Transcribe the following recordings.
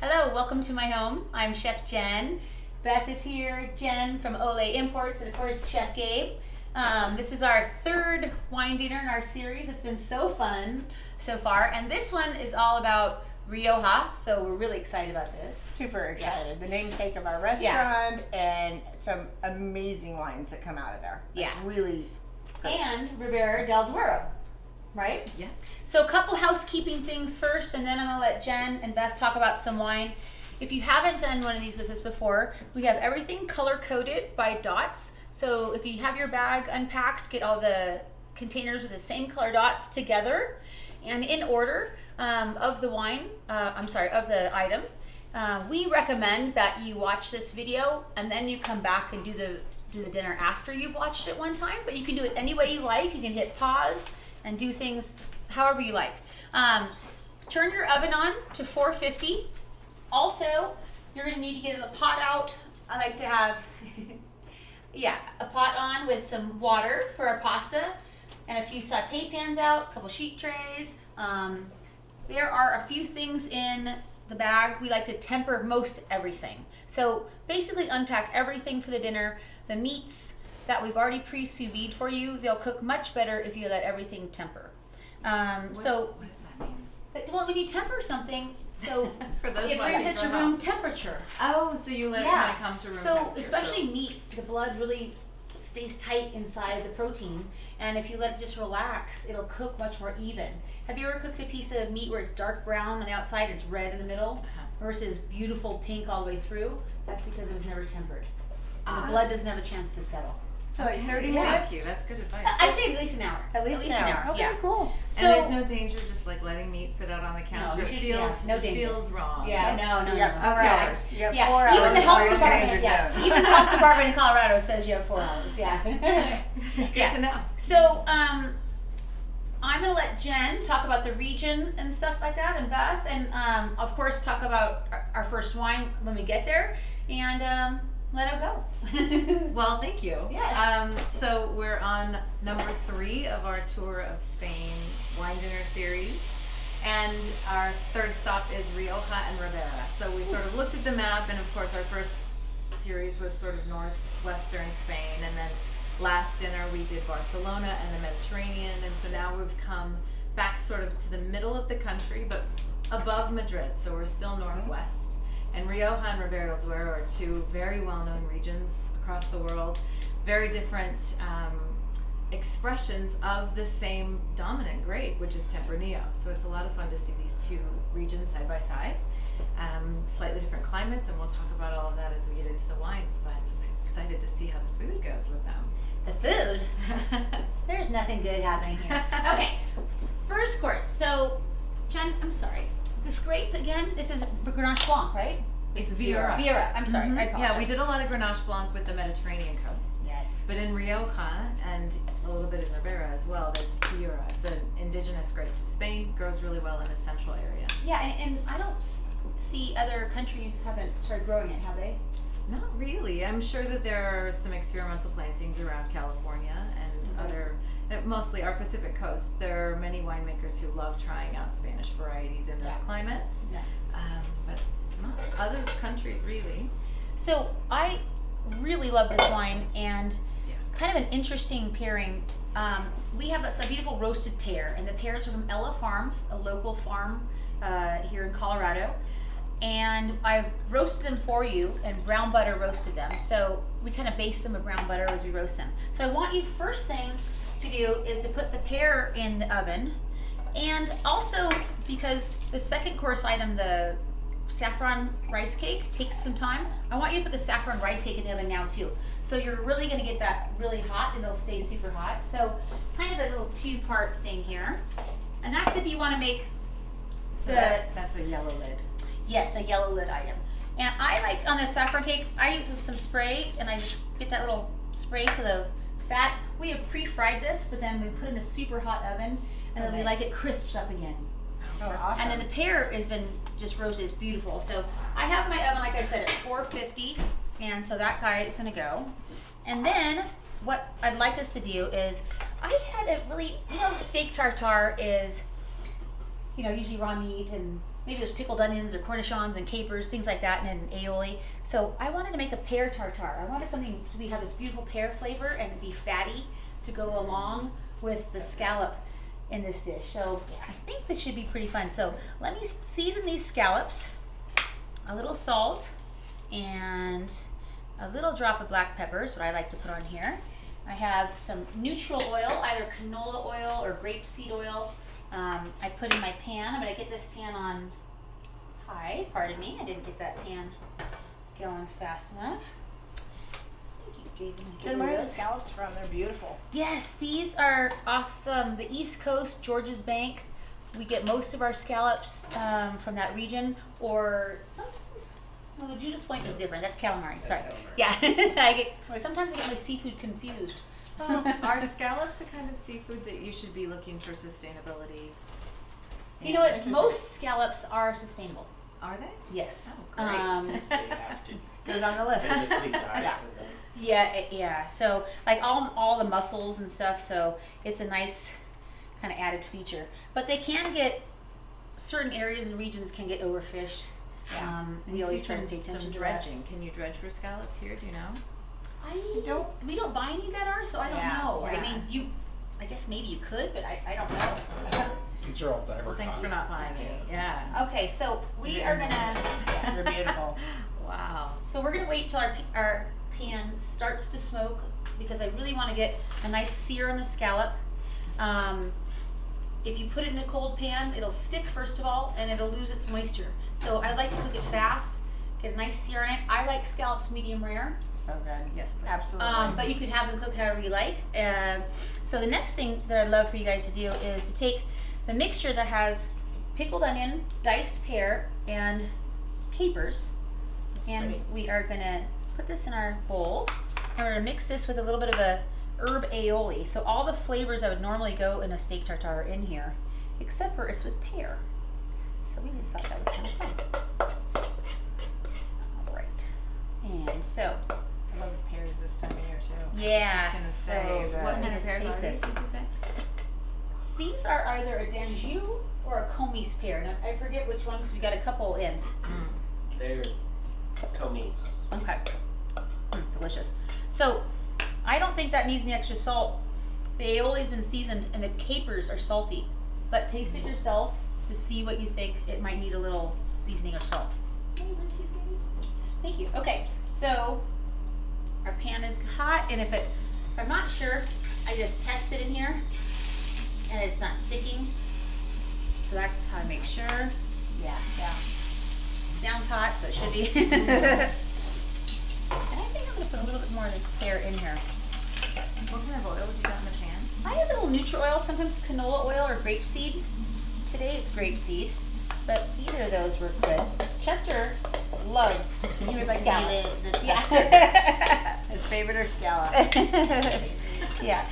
Hello, welcome to my home. I'm Chef Jen. Beth is here, Jen from Olé Imports, and of course Chef Gabe. This is our third wine dinner in our series. It's been so fun so far, and this one is all about Rioja, so we're really excited about this. Super excited. The namesake of our restaurant and some amazing wines that come out of there. Like, really good. And Ribera del Duero, right? Yes. So a couple housekeeping things first, and then I'm gonna let Jen and Beth talk about some wine. If you haven't done one of these with us before, we have everything color-coded by dots. So if you have your bag unpacked, get all the containers with the same color dots together and in order of the wine, of the item. We recommend that you watch this video and then you come back and do the dinner after you've watched it one time, but you can do it any way you like. You can hit pause and do things however you like. Turn your oven on to 450. Also, you're gonna need to get the pot out. I like to have, a pot on with some water for our pasta and a few saute pans out, a couple sheet trays. There are a few things in the bag. We like to temper most everything. So basically unpack everything for the dinner. The meats that we've already pre-sous vide for you, they'll cook much better if you let everything temper. What does that mean? Well, when you temper something, so For those it brings watching it to from room home. temperature. Oh, so you let it kind of come to room So temperature. especially meat, the blood really stays tight inside the protein, and if you let it just relax, it'll cook much more even. Have you ever cooked a piece of meat where it's dark brown on the outside and it's red in the middle versus beautiful pink all the way through? That's because it was never tempered. And the blood doesn't have a chance to settle. So like 30 Yeah. minutes? Thank you. That's good advice. I'd say at least an hour. At least an hour. Okay, yeah. cool. So, And there's no danger just like letting meat sit out on the counter. you It should- feels no danger. feels wrong. Yeah, no. You got 4 Okay. hours. You got Yeah, 4 hours. even the health before you're department. danger Yeah, zone. even the health department in Colorado says you have 4 hours. Yeah. Good to know. So I'm gonna let Jen talk about the region and stuff like that, and Beth, and of course talk about our first wine when we get there, and let her go. Well, thank you. Yes. So we're on number 3 of our tour of Spain wine dinner series. And our third stop is Rioja and Ribera. So we sort of looked at the map, and of course our first series was sort of northwestern Spain, and then last dinner we did Barcelona and the Mediterranean, and so now we've come back sort of to the middle of the country, but above Madrid, so we're still northwest. And Rioja and Ribera del Duero are 2 very well-known regions across the world, very different expressions of the same dominant grape, which is Tempranillo. So it's a lot of fun to see these 2 regions side by side, slightly different climates, and we'll talk about all of that as we get into the wines, but I'm excited to see how the food goes with them. The food? There's nothing good happening here. Okay, first course. So, Jen, I'm sorry. This grape again. This is Grenache Blanc, right? It's Viura. Viura. I'm sorry. I apologize. Yeah, we did a lot of Grenache Blanc with the Mediterranean coast. Yes. But in Rioja and a little bit in Ribera as well, there's Viura. It's an indigenous grape to Spain, grows really well in the central area. Yeah, and I don't see other countries haven't started growing it, have they? Not really. I'm sure that there are some experimental plantings around California and other, mostly our Pacific coast. There are many winemakers who love trying out Spanish varieties in those climates, Yeah. but not other countries really. So I really love this wine, and kind of an interesting pairing. We have a beautiful roasted pear, and the pears are from Ella Farms, a local farm here in Colorado. And I've roasted them for you, and brown butter roasted them. So we kind of baste them with brown butter as we roast them. So I want you, first thing to do is to put the pear in the oven. And also, because the second course item, the saffron rice cake, takes some time, I want you to put the saffron rice cake in the oven now too. So you're really gonna get that really hot, and it'll stay super hot. So kind of a little 2-part thing here. And that's if you wanna make So that's a yellow lid. Yes, a yellow lid item. And I like on the saffron cake, I use some spray, and I just get that little spray so the fat, we have pre-fried this, but then we put it in a super hot oven, and then we like it crisps up again. Oh, awesome. And then the pear has been just roasted, it's beautiful. So I have my oven, like I said, at 450, and so that guy is gonna go. And then what I'd like us to do is, I had a really, steak tartare is, usually raw meat and maybe there's pickled onions or cornichons and capers, things like that, and then an aioli. So I wanted to make a pear tartare. I wanted something to have this beautiful pear flavor and be fatty to go along with the scallop in this dish. So I think this should be pretty fun. So let me season these scallops. A little salt and a little drop of black pepper is what I like to put on here. I have some neutral oil, either canola oil or grapeseed oil. I put in my pan. I'm going to get this pan on high. Pardon me, I didn't get that pan going fast enough. Then where are the scallops from? They're beautiful. Yes, these are off the East Coast, Georges Bank. We get most of our scallops from that region, or sometimes, no, the Judith Point is different. That's calamari. Sorry. Yeah, sometimes I get my seafood confused. Are scallops a kind of seafood that you should be looking for sustainability? You know what? Most scallops are sustainable. Are they? Yes. Oh, great. They have to. Goes on the list. Physically die for them. Yeah. So like all the mussels and stuff. So it's a nice kind of added feature. But they can get, certain areas and regions can get overfished. And We you always see try to pay attention some to that. dredging. Can you dredge for scallops here? Do you know? We don't buy any that are, so I don't Yeah, know. yeah. I mean, I guess maybe you could, but I don't know. These are all divergent. Well, thanks for not buying any. Yeah. Okay, so we are gonna. Yeah, they're beautiful. Wow. So we're gonna wait till our pan starts to smoke because I really want to get a nice sear on the scallop. If you put it in a cold pan, it'll stick first of all, and it'll lose its moisture. So I like to cook it fast, get a nice sear on it. I like scallops medium rare. So good. Yes, please. Absolutely. But you can have them cook however you like. So the next thing that I'd love for you guys to do is to take the mixture that has pickled onion, diced pear, and capers. And pretty. we are gonna put this in our bowl. And we're gonna mix this with a little bit of a herb aioli. So all the flavors that would normally go in a steak tartare are in here, except for it's with pear. So we just thought that was kind of fun. All right. And so I love the pears this time of year too. yeah, I was just so gonna say, good. what kind Let's of pears taste are this. these, did you say? These are either a Danjou or a Comis pear. And I forget which one because we got a couple in. They're comies. Okay. Delicious. So I don't think that needs any extra salt. The aioli's been seasoned and the capers are salty. But taste it yourself to see what you think. It might need a little seasoning or salt. Hey, you want seasoning? Thank you. Okay, so our pan is hot, and if I'm not sure, I just test it in here, and it's not sticking. So that's how I make sure. Yeah. Sounds hot, so it should be. And I think I'm gonna put a little bit more of this pear in here. What kind of oil have you got in the pan? I have a little neutral oil, sometimes canola oil or grapeseed. Today it's grapeseed, but either of those work good. Chester loves You would like scallops. to be the Yeah. tester. His favorite are scallops. Yeah.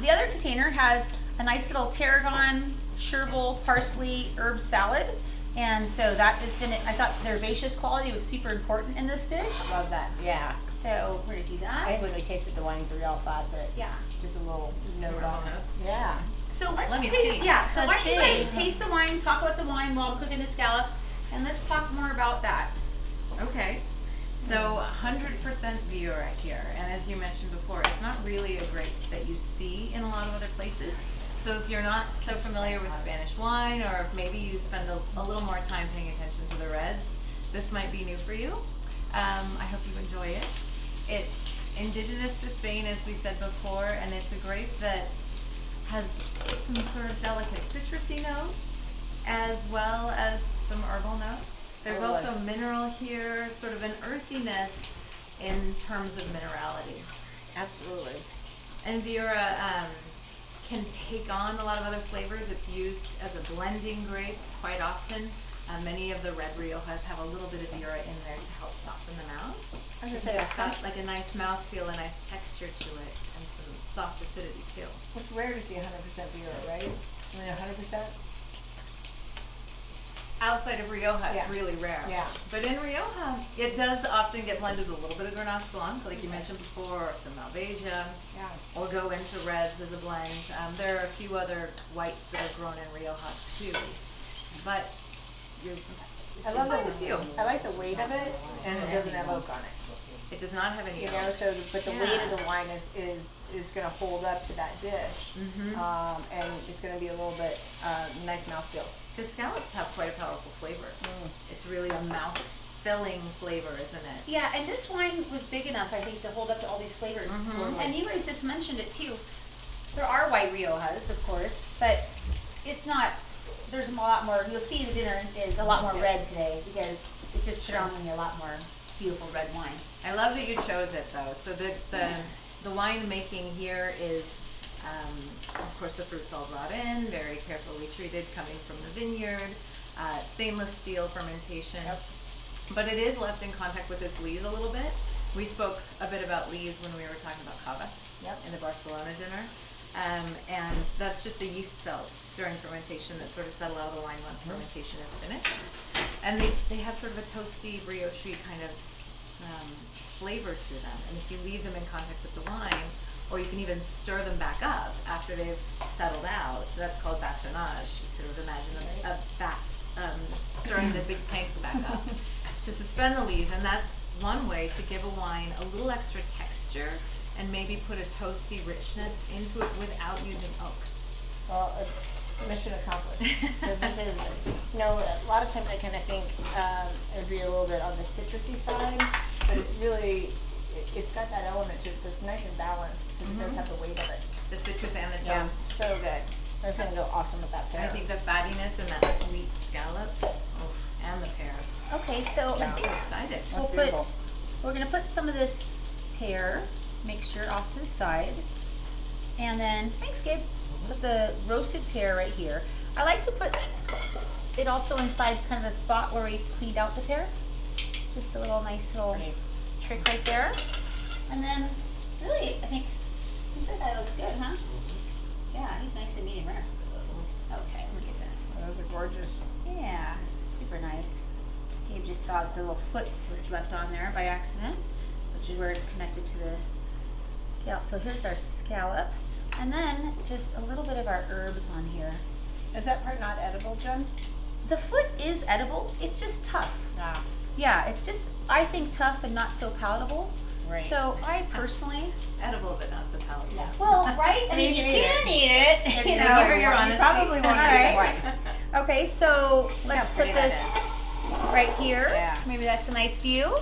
The other container has a nice little tarragon, chervil, parsley, herb salad. And so that is gonna, I thought the herbaceous quality was super important in this dish. Love that. Yeah. So we're gonna do that. I think when we tasted the wines, we all thought that Yeah. just a little Some note herbal on it. notes. Yeah. So let's Let me taste, see. yeah, so why Let's don't you guys see. taste the wine, talk about the wine while I'm cooking the scallops, and let's talk more about that. Okay. So 100% Viura here, and as you mentioned before, it's not really a grape that you see in a lot of other places. So if you're not so familiar with Spanish wine, or if maybe you spend a little more time paying attention to the reds, this might be new for you. I hope you enjoy it. It's indigenous to Spain, as we said before, and it's a grape that has some sort of delicate citrusy notes, as well as some herbal notes. There's Totally. also mineral here, sort of an earthiness in terms of minerality. Absolutely. And Viura can take on a lot of other flavors. It's used as a blending grape quite often. Many of the red Riojas have a little bit of Viura in there to help soften them out. I was gonna Because say it's got like a nice mouthfeel, a nice texture to it, and some soft acidity too. it's rare to see 100% beer, right? I mean, 100%. Outside of Rioja, it's Yeah. really rare. Yeah. But in Rioja, it does often get blended with a little bit of Grenache Blanc, like you mentioned before, or some Malvasia, Yeah. or go into reds as a blend. There are a few other whites that are grown in Rioja too. But I love quite a few. I like the weight of it, and it doesn't have oak on it. It does not have any You oak. know, so but the weight Yeah. of the wine is going to hold up to that dish, and it's going to be a little bit nice mouthfeel. Because scallops have quite a powerful flavor. It's really a mouth-filling flavor, isn't it? Yeah, and this wine was big enough, I think, to hold up to all these flavors. And you guys just mentioned it too. There are white Riojas, of course, but it's not, there's a lot more, you'll see the dinner is a lot more red today because it's just predominantly a lot more beautiful red wine. I love that you chose it though. So the wine making here is, of course, the fruit's all brought in, very carefully treated, coming from the vineyard, stainless steel fermentation. But it is left in contact with its lees a little bit. We spoke a bit about lees when we were talking about cava in the Barcelona dinner. And that's just the yeast cells during fermentation that sort of settle out of the wine once fermentation is finished. And they have sort of a toasty, brioche kind of flavor to them. And if you leave them in contact with the wine, or you can even stir them back up after they've settled out, so that's called batonnage. You sort of imagine a bat stirring the big tank back up to suspend the lees. And that's one way to give a wine a little extra texture and maybe put a toasty richness into it without using oak. Well, mission accomplished. Because this is, you know, a lot of times I kind of think it'd be a little bit on the citrusy side, but it's really, it's got that element to it, so it's nice and balanced because it does have the weight of it. The citrus and the Yeah, toast. so good. That's gonna go awesome with that pear. I think the fattiness and that sweet scallop, and the pear. Okay, so I'm so excited. we're gonna put some of this pear mixture off to the side. And then, thanks Gabe, put the roasted pear right here. I like to put it also inside kind of the spot where we cleaned out the pear. Just a little nice little trick right there. And then, really, I think that guy looks good, huh? Yeah, he's nice and medium rare. Okay, let me get that. Those are gorgeous. Yeah, super nice. Gabe just saw that the little foot was left on there by accident, which is where it's connected to the scallop. So here's our scallop. And then just a little bit of our herbs on here. Is that part not edible, Jen? The foot is edible, it's just tough. Yeah, it's just, I think, tough and not so palatable. Right. So I personally, Edible, but not so palatable. well, right? I mean, you can eat it. If You you know. give her your honesty. You probably want to All eat right. it twice. Okay, so let's how put pretty that this right here. Yeah. Maybe that's a nice view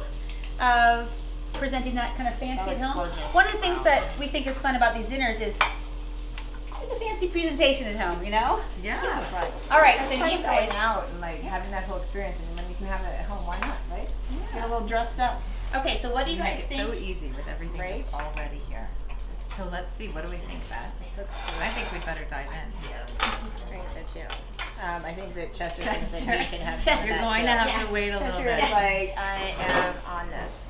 of presenting that kind of fancy That at looks home. gorgeous. One of the things that we think is fun about these dinners is like a fancy presentation at home, you know? Yeah. Right. All right, It's so kind you of going guys. out and like having that whole experience, and when you can have it at home, why not, right? Get a little dressed up. Okay, so what do you You make guys it think? so easy with everything Right? just already here. So let's see, what do we think, Beth? This looks I think we better dive in. I think so too. I think that Chester thinks that he Chester. should have some of You're that going too. to have Yeah. to wait a little Chester bit. is like, I am on this.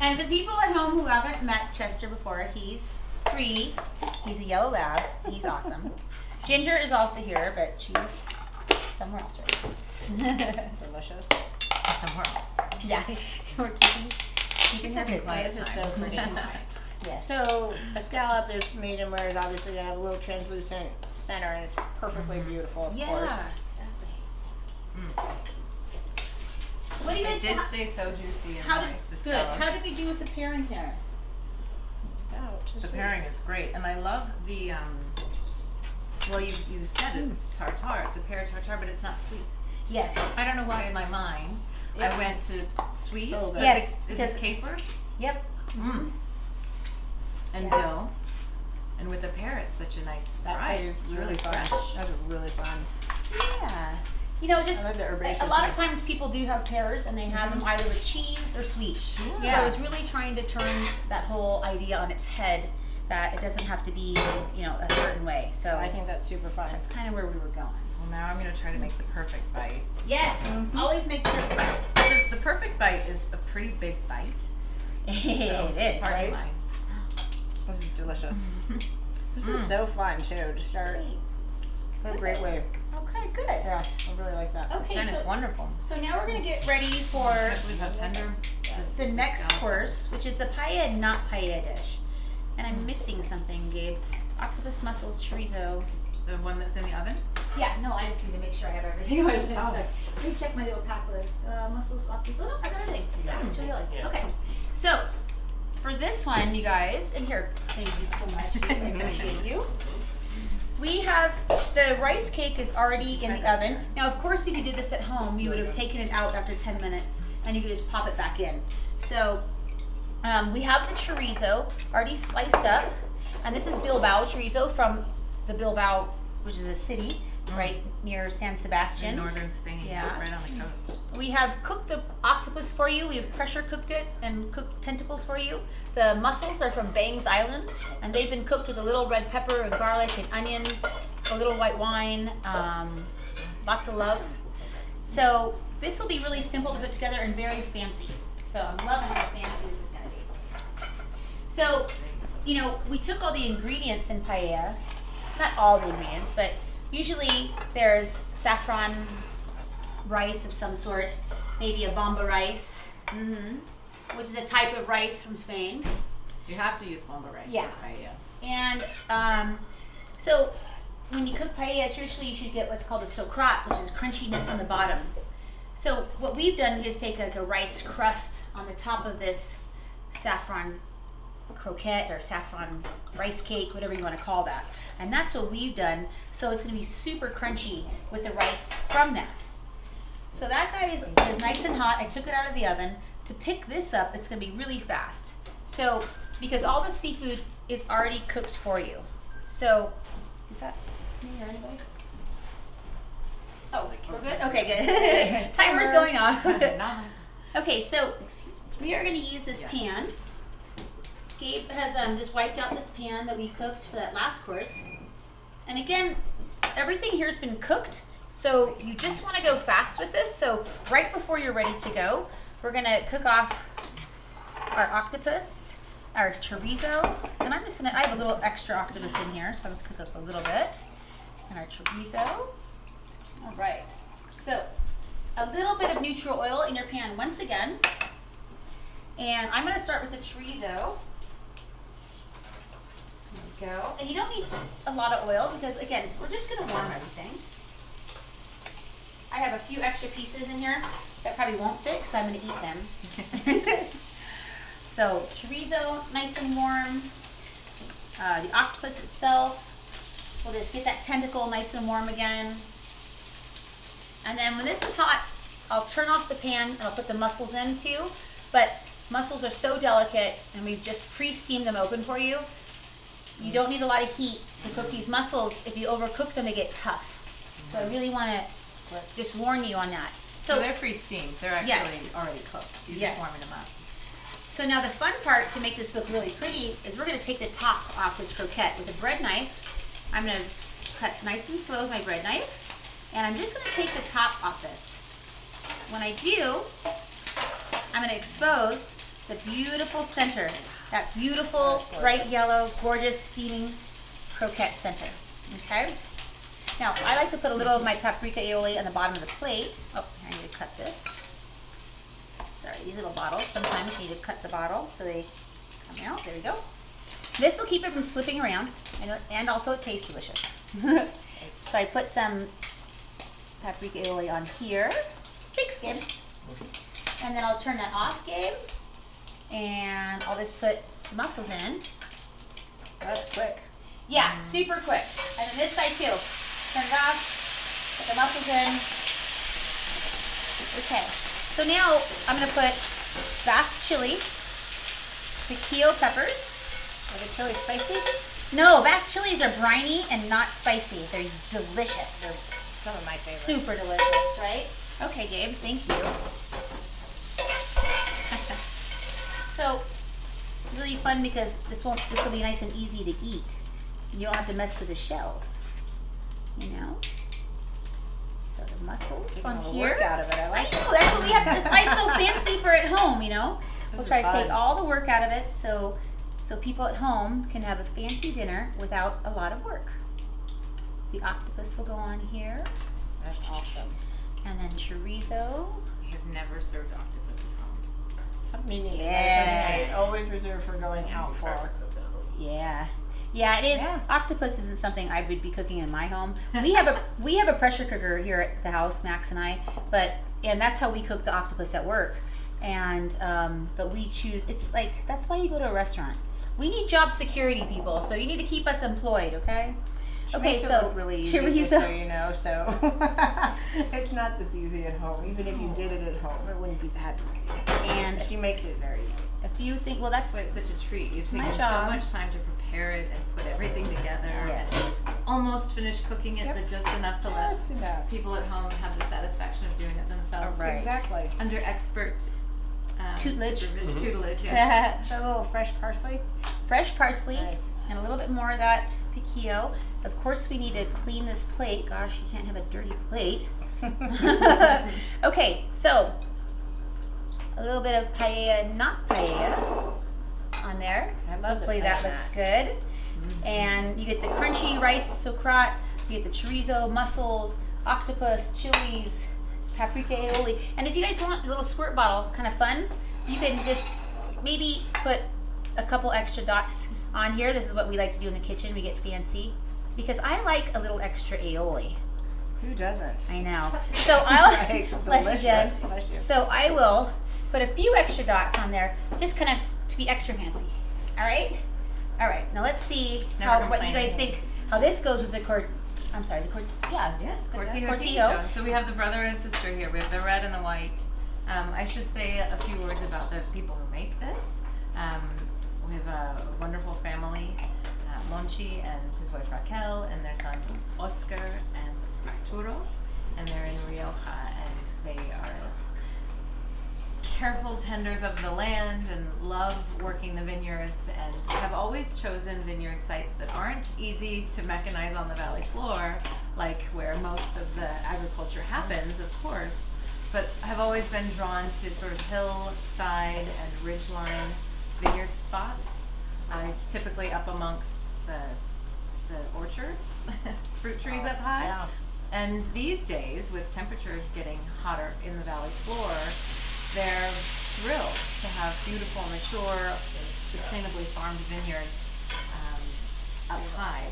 And for the people at home who haven't met Chester before, he's 3. He's a yellow lab. He's awesome. Ginger is also here, but she's somewhere else right now. Delicious. Somewhere else. Yeah, we're keeping her busy. This is so pretty. Yes. So a scallop is medium rare is obviously gonna have a little translucent center, and it's perfectly beautiful, of course. Yeah, exactly. What do you It guys did how- stay so juicy and How did, nice to good. scallop. How did we do with the pairing here? The pairing is great, and I love the well, you said it, it's tartare. It's a pear tartare, but it's not sweet. Yes. I don't know why in my mind I went to sweet. So good. Yes, Is this because- capers? Yep. Mm. And Yeah. dill. And with the pear, it's such a nice That variety. is It's really fun. fresh. That was really fun. Yeah. You know, just I like the herbaceous. a lot of times people do have pears and they have them either with cheese or sweet. So Yeah. I was really trying to turn that whole idea on its head, that it doesn't have to be, you know, a certain way. So I think that's super fun. that's kind of where we were going. Well, now I'm going to try to make the perfect bite. Yes. Always make sure. The perfect bite is a pretty big bite. So, It is. pardon right? my- This is delicious. This is so fun too to start. What a great way. Okay, good. Yeah, I really like that. Okay, Jen, so, it's wonderful. so now we're gonna get ready for I believe how tender the next scallops are. course, which is the paella not paella dish. And I'm missing something, Gabe. Octopus mussels chorizo. The one that's in the oven? Yeah, no, I just need to make sure I have everything on my list. Let me check my little pack list. Mussels, octopus. Oh no, I got everything. That's chili. Yeah. Okay. So, for this one, you guys, and here, thank you so much. I appreciate you. We have, the rice cake is already in the oven. Now, of course, if you did this at home, you would have taken it out after 10 minutes and you could just pop it back in. So, we have the chorizo already sliced up, and this is Bilbao chorizo from the Bilbao, which is a city right near San Sebastian. In northern Spain, Yeah. right on the coast. We have cooked the octopus for you. We have pressure cooked it and cooked tentacles for you. The mussels are from Bangs Island, and they've been cooked with a little red pepper and garlic and onion, a little white wine, lots of love. So this will be really simple to put together and very fancy. So I'm loving how fancy this is going to be. So, you know, we took all the ingredients in paella, not all the ingredients, but usually there's saffron rice of some sort, maybe a bomba rice, which is a type of rice from Spain. You have to use bomba rice. Yeah. For paella. And so when you cook paella, traditionally you should get what's called a socrat, which is crunchiness on the bottom. So what we've done is take like a rice crust on the top of this saffron croquette or saffron rice cake, whatever you want to call that. And that's what we've done. So it's going to be super crunchy with the rice from that. So that guy is nice and hot. I took it out of the oven. To pick this up, it's going to be really fast. So because all the seafood is already cooked for you. So is that me or anybody? Oh, we're good? Okay, good. Timer's going on. Okay, so we are going to use this pan. Gabe has just wiped out this pan that we cooked for that last course. And again, everything here has been cooked, so you just want to go fast with this. So right before you're ready to go, we're going to cook off our octopus, our chorizo, and I have a little extra octopus in here, so I'll just cook up a little bit. And our chorizo. All right. So a little bit of neutral oil in your pan once again. And I'm going to start with the chorizo. There we go. And you don't need a lot of oil because, again, we're just going to warm everything. I have a few extra pieces in here that probably won't fit because I'm going to eat them. So chorizo, nice and warm. The octopus itself. We'll just get that tentacle nice and warm again. And then when this is hot, I'll turn off the pan and I'll put the mussels in too. But mussels are so delicate and we've just pre-steamed them open for you. You don't need a lot of heat to cook these mussels. If you overcook them, they get tough. So I really want to just warn you on that. So they're pre-steamed. They're actually Yes. already cooked. You're Yes. just warming them up. So now the fun part to make this look really pretty is we're going to take the top off this croquette with a bread knife. I'm going to cut nice and slow with my bread knife. And I'm just going to take the top off this. When I do, I'm going to expose the beautiful center. That beautiful, bright yellow, gorgeous, steaming croquette center. Okay? Now, I like to put a little of my paprika aioli on the bottom of the plate. Oh, I need to cut this. Sorry, these little bottles. Sometimes you need to cut the bottle so they come out. There we go. This will keep it from slipping around, and also it tastes delicious. So I put some paprika aioli on here. Thanks, Gabe. And then I'll turn that off, Gabe. And I'll just put the mussels in. That's quick. Yeah, super quick. And then this guy too. Turn it off, put the mussels in. Okay, so now I'm gonna put Basque chili, piquillo peppers. Are the chili spicy? No, Basque chilies are briny and not spicy. They're delicious. They're some of my favorites. Super delicious, right? Okay, Gabe, thank you. So, really fun because this will be nice and easy to eat. You don't have to mess with the shells, you know? So the mussels Taking on all the here. work out of it. I I like it. know, that's what we have. That's why it's so fancy for at home, you know? This We'll is try to take fun. all the work out of it so people at home can have a fancy dinner without a lot of work. The octopus will go on here. That's awesome. And then chorizo. We have never served octopus at home. Me neither. Yes. That's something I always reserve for going out Try to for. cook that one. Yeah. Yeah, it is. Yeah. Octopus isn't something I would be cooking in my home. We have a pressure cooker here at the house, Max and I, and that's how we cook the octopus at work. And but we choose. It's like that's why you go to a restaurant. We need job security, people. So you need to keep us employed, okay? She Okay, makes it so look really easy, just chorizo. so you know. So it's not this easy at home. Even if you did it at home, it wouldn't be that easy. And She makes it very easy. a few things. Well, that's That's why it's such a treat. You've my taken so job. much time to prepare it and put everything together. Yes. Almost finished cooking it, Yep. but just enough to let Just enough. people at home have the satisfaction of doing it themselves. Right. Exactly. Under expert Tutelage. supervision. Tutelage, yeah. A little fresh parsley. fresh parsley Nice. and a little bit more of that piquillo. Of course, we need to clean this plate. Gosh, you can't have a dirty plate. Okay, so a little bit of paella, not paella, on there. I love the Hopefully that paella. looks good. And you get the crunchy rice sauerkraut, you get the chorizo, mussels, octopus, chilies, paprika aioli. And if you guys want a little squirt bottle, kind of fun, you can just maybe put a couple extra dots on here. This is what we like to do in the kitchen. We get fancy because I like a little extra aioli. Who doesn't? I know. So I'll Right, bless you, Jen. delicious. Bless you. So I will put a few extra dots on there, just kind of to be extra fancy. All right. All right. Now let's see Never what you guys complaining. think. How this goes with the yeah. Yes, Cortillo. Cortillo. So we have the brother and sister here. We have the red and the white. I should say a few words about the people who make this. We have a wonderful family, Monchi and his wife Raquel, and their sons Oscar and Arturo, and they're in Rioja, and they are careful tenders of the land and love working the vineyards and have always chosen vineyard sites that aren't easy to mechanize on the valley floor, like where most of the agriculture happens, of course, but have always been drawn to sort of hillside and ridgeline vineyard spots, typically up amongst the orchards, fruit trees up high. Yeah. And these days, with temperatures getting hotter in the valley floor, they're thrilled to have beautiful, mature, sustainably farmed vineyards up high.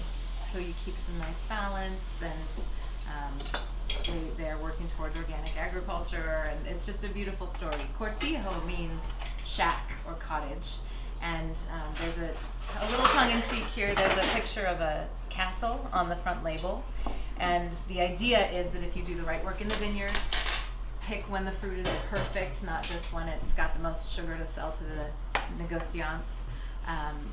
So you keep some nice balance, and they're working towards organic agriculture, and it's just a beautiful story. Cortijo means shack or cottage, and there's a little tongue-in-cheek here. There's a picture of a castle on the front label, and the idea is that if you do the right work in the vineyard, pick when the fruit is perfect, not just when it's got the most sugar to sell to the negociants,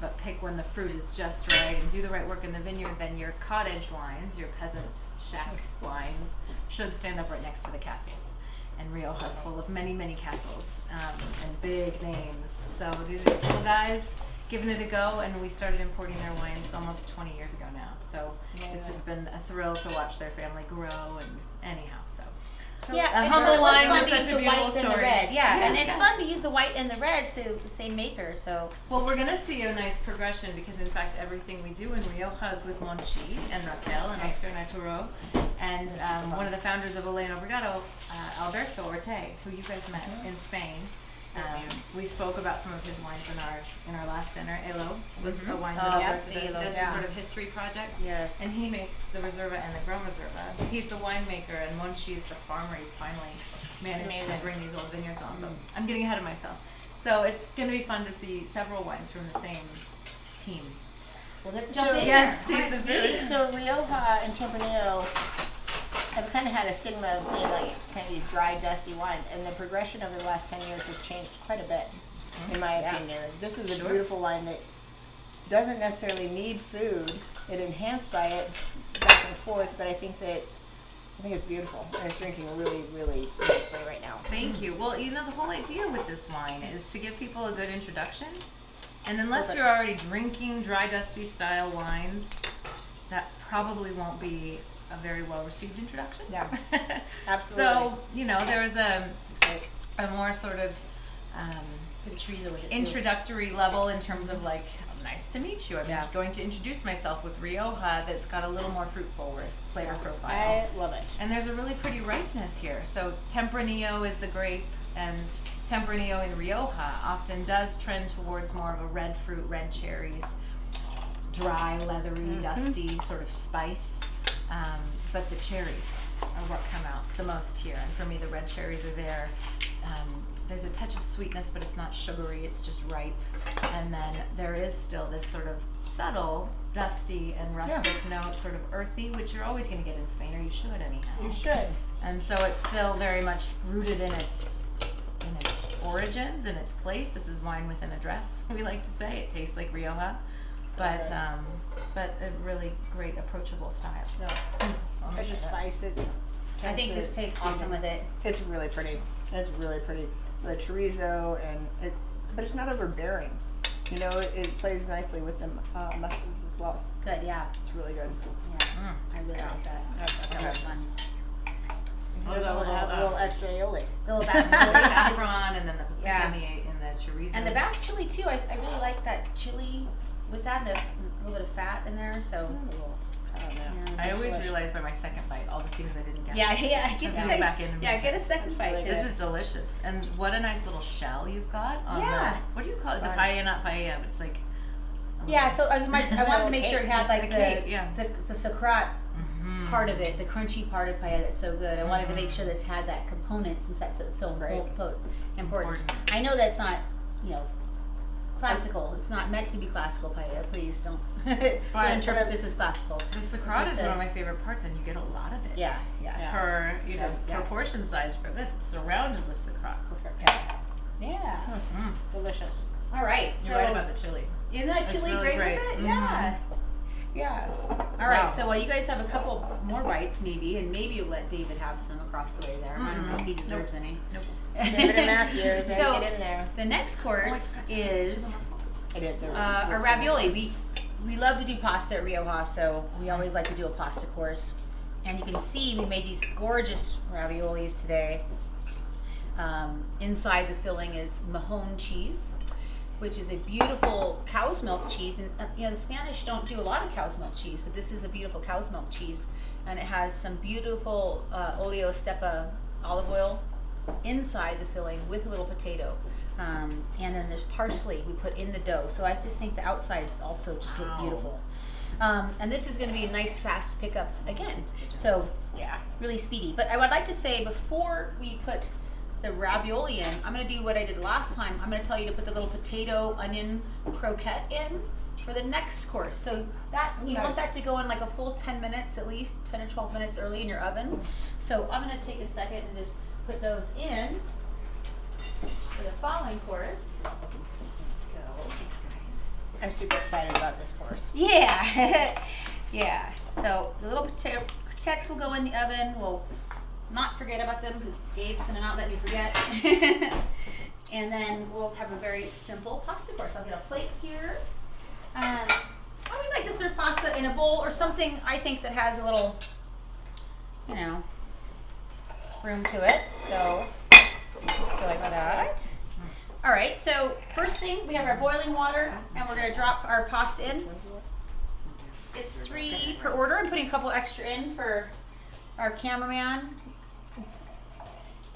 but pick when the fruit is just right and do the right work in the vineyard, then your cottage wines, your peasant shack wines, should stand up right next to the castles. And Rioja's full of many, many castles and big names. So these are just little guys giving it a go, and we started importing their wines almost 20 years ago now. So it's just been a thrill to watch their family grow, and anyhow, so. Yeah, A and humble it's wine fun with to such use a the beautiful white and the story. red. Yeah, and Yes, it's yes. fun to use the white and the red, so the same maker. So Well, we're gonna see a nice progression because in fact everything we do in Rioja is with Monchi and Raquel and Oscar and Arturo, and one of the founders of Olé Imports, Alberto Orte, who you guys met in Spain. We spoke about some of his wines in our last dinner. Elo was a wine that Oh, Alberto the does, Elo, does yeah. a sort of history project. yes. And he makes the Reserva and the Grand Reserva. He's the winemaker, and Monchi is the farmer. He's finally managed to Amazing. bring these old vineyards on. But I'm getting ahead of myself. So it's going to be fun to see several wines from the same team. Well, let's So- jump in Yes, there. taste the food. So Rioja and Tempranillo have kind of had a stigma of being like kind of these dry, dusty wines, and the progression over the last 10 years has changed quite a bit, in my opinion. This is a Sure. beautiful wine that doesn't necessarily need food. It enhanced by it back and forth, but I think it's beautiful, and it's drinking really, really nicely right now. Thank you. Well, you know, the whole idea with this wine is to give people a good introduction. And unless Perfect. you're already drinking dry, dusty style wines, that probably won't be a very well received introduction. Yeah, absolutely. So, you know, there was It's great. a more sort of Put chorizo with it too. introductory level in terms of like, nice to meet you. I'm Yeah. going to introduce myself with Rioja that's got a little more fruit forward flavor profile. I love it. And there's a really pretty ripeness here. So Tempranillo is the grape, and Tempranillo in Rioja often does trend towards more of a red fruit, red cherries, dry, leathery, dusty sort of spice. But the cherries are what come out the most here. And for me, the red cherries are there. There's a touch of sweetness, but it's not sugary, it's just ripe. And then there is still this sort of subtle, dusty and rustic note, sort of earthy, which you're always going to get in Spain, or you should anyhow. You should. And so it's still very much rooted in its origins, in its place. This is wine within a dress, we like to say. It tastes like Rioja, but a really great approachable style. No. I just spice it. I think this tastes awesome with it. It's really pretty. It's really pretty. The chorizo but it's not overbearing. You know, it plays nicely with the muscles as well. Good, yeah. It's really good. Yeah, I really like that. That was fun. It doesn't have a little extra aioli. The little bass Saffron and then the Yeah. and the chorizo. and the bass chili too. I really like that chili with that, and a little bit of fat in there. So yeah, I always delicious. realize by my second bite all the things I didn't get. yeah, So get go back in and make get a second bite. really This is delicious, and what a nice little shell you've got on Yeah. what do you call it? The Fun. paella, not paella, but it's like. Yeah, so I wanted to make sure it had like The cake, yeah. the sacrat Mhm. part of it, the crunchy part of paella that's so good. I wanted to make sure this had that component since that's so Right. important. I know that's not, classical. It's not meant to be classical paella. Please don't don't interpret this as classical. The sacrat It's is just one of my favorite parts, and you get a lot of it. Yeah. Per Yeah. proportion size for this, it's surrounded with sacrat. Yeah. Mm. Delicious. All right. So You're right about the chili. isn't that It's chili really great with great. it? Mhm. Yeah. Yeah. All right. Wow. So while you guys have a couple more bites, maybe, and maybe you'll let David have some across the way there. I don't know if he deserves any. Nope. David and Matthew, better So get in there. the next course is I did. a ravioli. We love to do pasta at Rioja, so we always like to do a pasta course. And you can see we made these gorgeous raviolis today. Inside the filling is Mahone cheese, which is a beautiful cow's milk cheese. And the Spanish don't do a lot of cow's milk cheese, but this is a beautiful cow's milk cheese, and it has some beautiful olio stepa olive oil inside the filling with a little potato. And then there's parsley we put in the dough. So I just think the outsides also just look Wow. beautiful. And this is going to be a nice fast pickup again. So Yeah. really speedy. But I would like to say before we put the ravioli in, I'm going to do what I did last time. I'm going to tell you to put the little potato onion croquette in for the next course. So that you want that to go in like a full 10 minutes at least, 10 or 12 minutes early in your oven. So I'm going to take a second and just put those in for the following course. Go. I'm super excited about this course. Yeah, yeah. So the little potato croquettes will go in the oven. We'll not forget about them because Gabe's gonna not let me forget. And then we'll have a very simple pasta course. I'll get a plate here. I always like to serve pasta in a bowl or something. I think that has a little, room to it. So just go like that. All right, so first thing, we have our boiling water, and we're gonna drop our pasta in. It's 3 per order. I'm putting a couple extra in for our cameraman,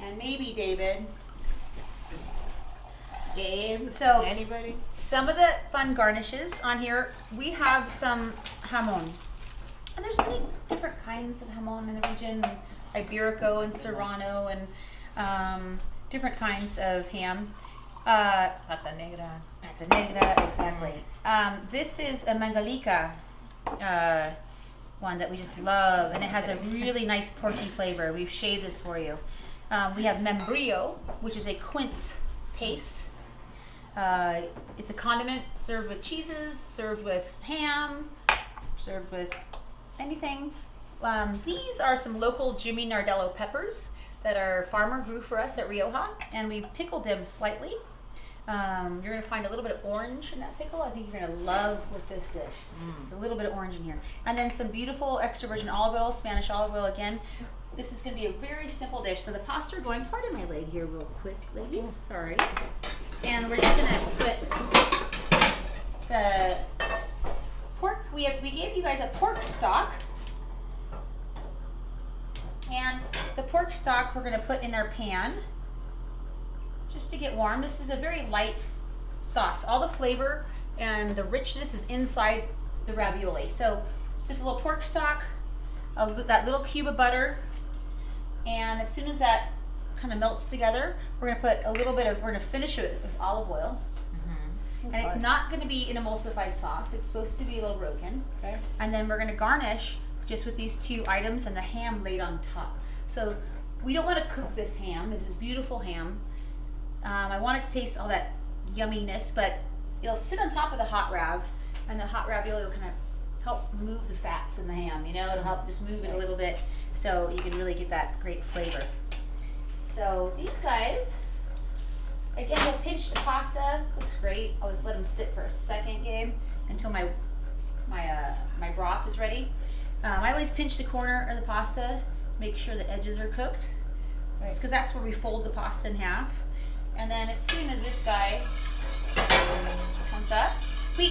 and maybe David. Gabe. So Anybody? some of the fun garnishes on here, we have some jamon. And there's many different kinds of jamon in the region, Iberico and Serrano, and different kinds of ham. Pata negra. Pata negra, exactly. This is a mangalica one that we just love, and it has a really nice porky flavor. We've shaved this for you. We have membrillo, which is a quince paste. It's a condiment served with cheeses, served with ham, served with anything. These are some local Jimmy Nardello peppers that our farmer grew for us at Rioja, and we've pickled them slightly. You're going to find a little bit of orange in that pickle. I think you're going to love with this dish. It's a little bit of orange in here. And then some beautiful extra virgin olive oil, Spanish olive oil again. This is going to be a very simple dish. So the pasta are going, pardon my leg here real quick, ladies, sorry. And we're just going to put the pork, we gave you guys a pork stock. And the pork stock we're going to put in our pan just to get warm. This is a very light sauce. All the flavor and the richness is inside the ravioli. So just a little pork stock, that little cube of butter, and as soon as that kind of melts together, we're gonna put a little bit of, we're gonna finish it with olive oil. And it's not gonna be an emulsified sauce. It's supposed to be a little broken. Okay. And then we're gonna garnish just with these 2 items and the ham laid on top. So we don't wanna cook this ham. This is beautiful ham. I want it to taste all that yumminess, but it'll sit on top of the hot rav, and the hot ravioli will kind of help move the fats in the ham, you know? It'll help just move it a little bit so you can really get that great flavor. So these guys, again, we'll pinch the pasta. Looks great. I'll just let them sit for a second, Gabe, until my broth is ready. I always pinch the corner of the pasta, make sure the edges are cooked, because that's where we fold the pasta in half. And then as soon as this guy comes up, we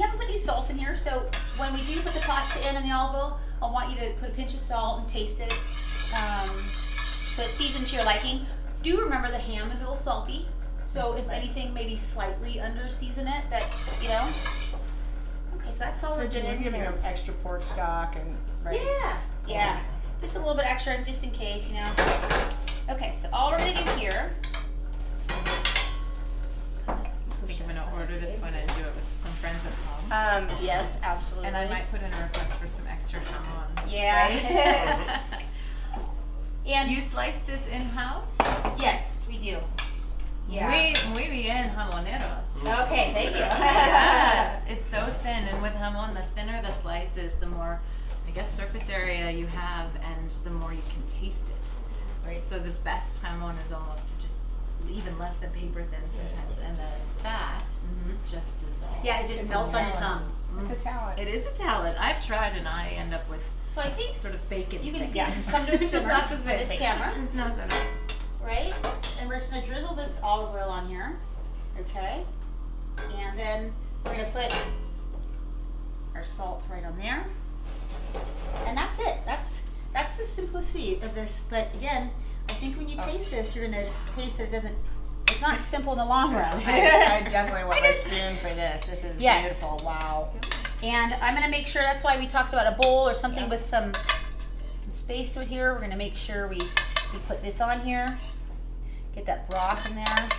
haven't put any salt in here, so when we do put the pasta in the olive oil, I want you to put a pinch of salt and taste it, so it's seasoned to your liking. Do remember the ham is a little salty, so if anything, maybe slightly under season it, that, you know. Okay, so that's all So we're you're doing giving here. them extra pork stock and, right? Yeah, just a little bit extra, just in case, you know. Okay, so all we're gonna do here. I think I'm gonna order this one and do it with some friends at home. Yes, absolutely. And I might put in a request for some extra jamon. Yeah. And You slice this in-house? yes, we do. Yeah. Muy bien, jamoneros. Okay, thank you. Yes, it's so thin, and with jamon, the thinner the slice is, the more, I guess, surface area you have, and the more you can taste it. Right. So the best jamon is almost just even less than paper thin sometimes, and the fat just dissolves. Yeah, it just melts on your tongue. It's a talent. It is a talent. I've tried, and I end up with So I think sort of bacon. you can thing. see this is come to a It's just simmer not the on same. this camera, It's not so nice. right? And we're just gonna drizzle this olive oil on here, okay? And then we're gonna put our salt right on there. And that's it. That's the simplicity of this. But again, I think when you taste this, you're gonna taste that it's not simple in the long run. I definitely want my spoon for this. This is Yes. beautiful. Wow. And I'm gonna make sure, that's why we talked about a bowl or something with some space to it here. We're gonna make sure we put this on here. Get that broth in there.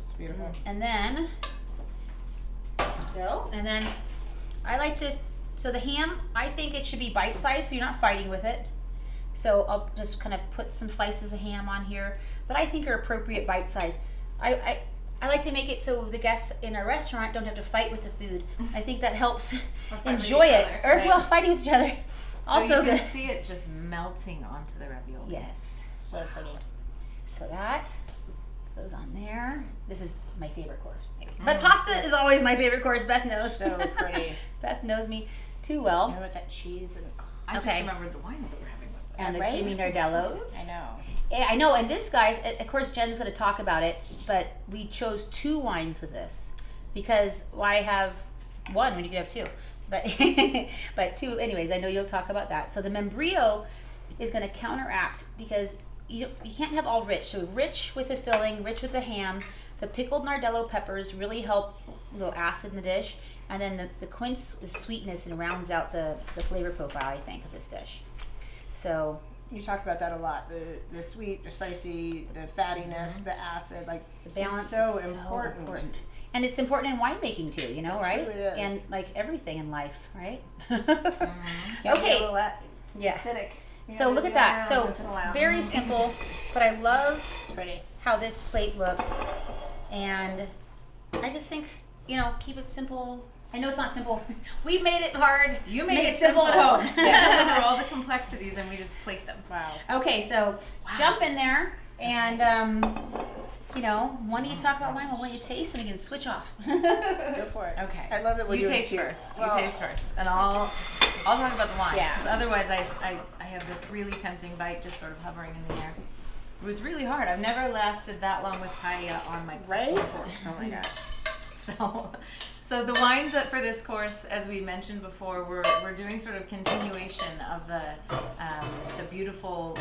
It's beautiful. And then, go. And then I like to, so the ham, I think it should be bite-sized so you're not fighting with it. So I'll just kind of put some slices of ham on here that I think are appropriate bite size. I like to make it so the guests in a restaurant don't have to fight with the food. I think that helps with enjoy each it. other, Or right. well, fighting with each other. So Also you can good. see it just melting onto the ravioli. Yes. So pretty. So that goes on there. This is my favorite course. But pasta is always my favorite course. Beth knows. So pretty. Beth knows me too You well. know, with that cheese and I Okay. just remembered the wines that we're having with us. And the Right? Jimmy Nardellos. I know. Yeah, I know, and this guy's, of course, Jen's going to talk about it, but we chose 2 wines with this because why have one when you could have 2? But but 2, anyways. I know you'll talk about that. So the membrillo is going to counteract because you can't have all rich. So rich with the filling, rich with the ham. The pickled nardello peppers really help a little acid in the dish, and then the quince is sweetness and rounds out the flavor profile, I think, of this dish. So. You talk about that a lot. The sweet, the spicy, the fattiness, the acid, like The balance it's so is important. And it's important in winemaking too, you know, right? really is. And like everything in life, right? Can't be Okay. a little Yeah. acidic. You So gotta look be at that. around So once in a while. very simple, but I love It's pretty. how this plate looks. And I just think, you know, keep it simple. I know it's not simple. We made it hard. You to made make it it simple at home. Yeah, for all the complexities, and we just plate them. Wow. Okay, so jump in there and you know, one of you talk about wine, one of you taste, and you can switch off. Go for it. Okay. I love that we're you doing taste 2. first. Well, You taste first, and I'll talk about the wine. Yeah. Because otherwise, I have this really tempting bite just sort of hovering in the air. It was really hard. I've never lasted that long with paella on my plate Right? before. Oh my gosh. So the wines that for this course, as we mentioned before, we're doing sort of continuation of the beautiful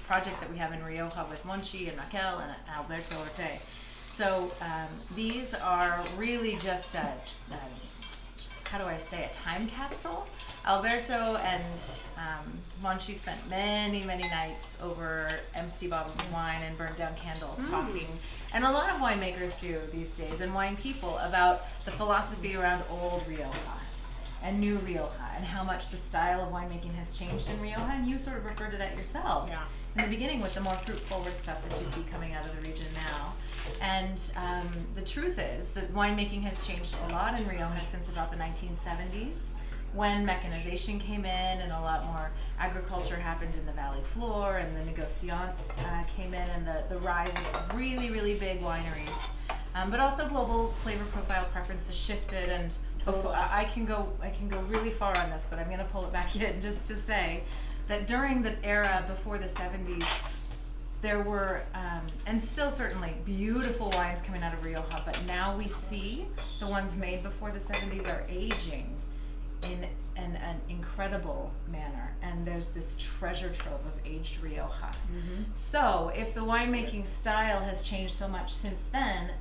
project that we have in Rioja with Monchi and Raquel and Alberto Orte. So these are really just how do I say, a time capsule. Alberto and Monchi spent many, many nights over empty bottles of wine and burned down candles talking. And a lot of winemakers do these days, and wine people, about the philosophy around old Rioja and new Rioja, and how much the style of winemaking has changed in Rioja, and you sort of referred to that yourself. Yeah. In the beginning with the more fruit-forward stuff that you see coming out of the region now. And the truth is that winemaking has changed a lot in Rioja since about the 1970s, when mechanization came in and a lot more agriculture happened in the valley floor, and the negociants came in, and the rise of really, really big wineries. But also global flavor profile preferences shifted, and I can go really far on this, but I'm going to pull it back in just to say that during the era before the 70s, there were, and still certainly, beautiful wines coming out of Rioja, but now we see the ones made before the 70s are aging in an incredible manner, and there's this treasure trove of aged Rioja. So if the winemaking style has changed so much since then,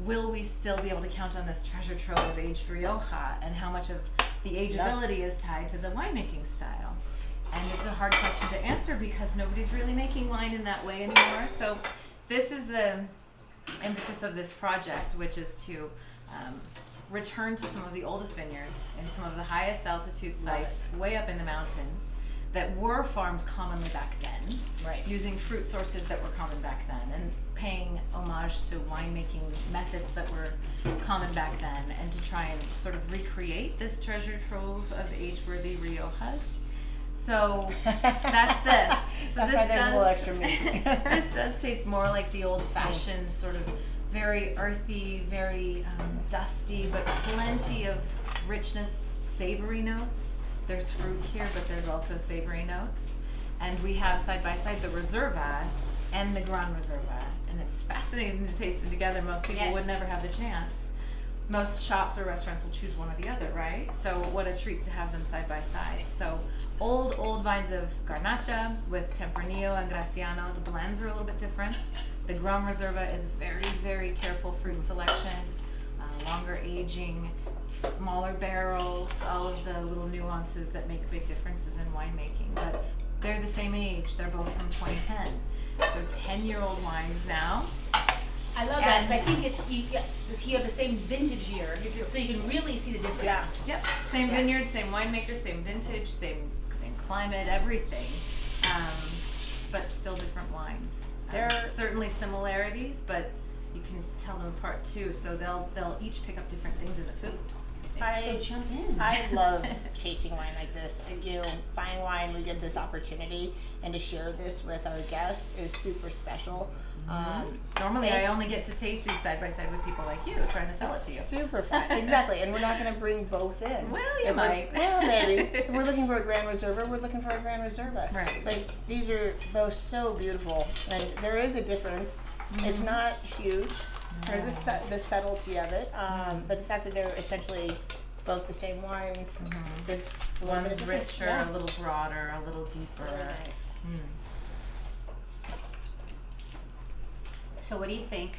will we still be able to count on this treasure trove of aged Rioja, and how much of the ageability is tied to the winemaking style? And it's a hard question to answer because nobody's really making wine in that way anymore. So this is the impetus of this project, which is to return to some of the oldest vineyards in some of the highest altitude sites way up in the mountains that were farmed commonly back then, using fruit sources that were common back then, and paying homage to winemaking methods that were common back then, and to try and sort of recreate this treasure trove of age-worthy Riojas. So that's this. So That's why there's a little extra meat. this does taste more like the old-fashioned sort of very earthy, very dusty, but plenty of richness, savory notes. There's fruit here, but there's also savory notes. And we have side by side the Reserva and the Gran Reserva. And it's fascinating to taste them together. Most people would never have the chance. Most shops or restaurants will choose one or the other, right? So what a treat to have them side by side. So old vines of Garnacha with Tempranillo and Graciano. The blends are a little bit different. The Gran Reserva is very, very careful fruit selection, longer aging, smaller barrels, all of the little nuances that make big differences in winemaking. But they're the same age. They're both from 2010. So 10-year-old wines now. I love that. So I think you have the same vintage year, so you can really see the difference. Yeah. Yep. Same vineyard, same winemaker, same vintage, same climate, everything. But still different wines. There are certainly similarities, but you can tell them apart too. So they'll each pick up different things in the food. So jump in. I love tasting wine like this. Buying wine, we get this opportunity, and to share this with our guests is super special. Normally, I only get to taste these side by side with people like you, trying to sell it to you. Super fun, exactly. And we're not going to bring both in. Well, you might. Well, maybe. If we're looking for a Gran Reserva, we're looking for a Gran Reserva. Right. Like, these are both so beautiful, and there is a difference. It's not huge. There's the subtlety of it, but the fact that they're essentially both the same wines. One's richer, a little broader, a little deeper. Really nice. So what do you think,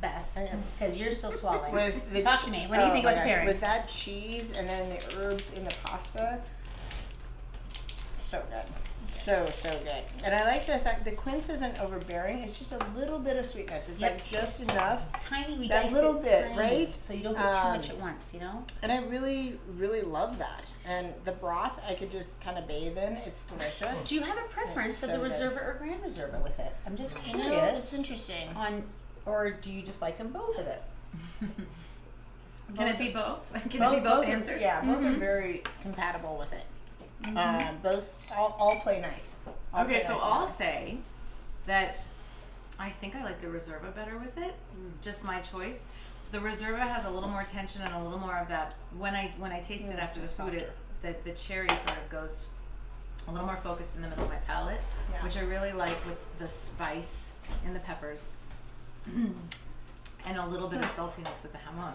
Beth? Yes. Because you're still swallowing. With Talk to me. What do you think about the pairing? With that cheese and then the herbs in the pasta, so good. So good. And I like the fact the quince isn't overbearing. It's just a little bit of sweetness. It's like just enough. Tiny, we That diced little it bit, tiny, right? So you don't get too much at once, you know? And I really, really love that. And the broth I could just kind of bathe in. It's delicious. Do you have a preference It's of so the good. Reserva or Gran Reserva with it? I'm just You know, curious. it's interesting. Or do you just like them both of it? Can it be both? Can it be both answers? Yeah, both are very compatible with it. Both all play nice. All Okay, play so nice I'll together. say that I think I like the Reserva better with it. Just my choice. The Reserva has a little more tension and a little more of that. When I taste it after the food, the cherry sort of goes a little more focused in the middle of my palate, which I really like with the spice in the peppers and a little bit of saltiness with the jamon.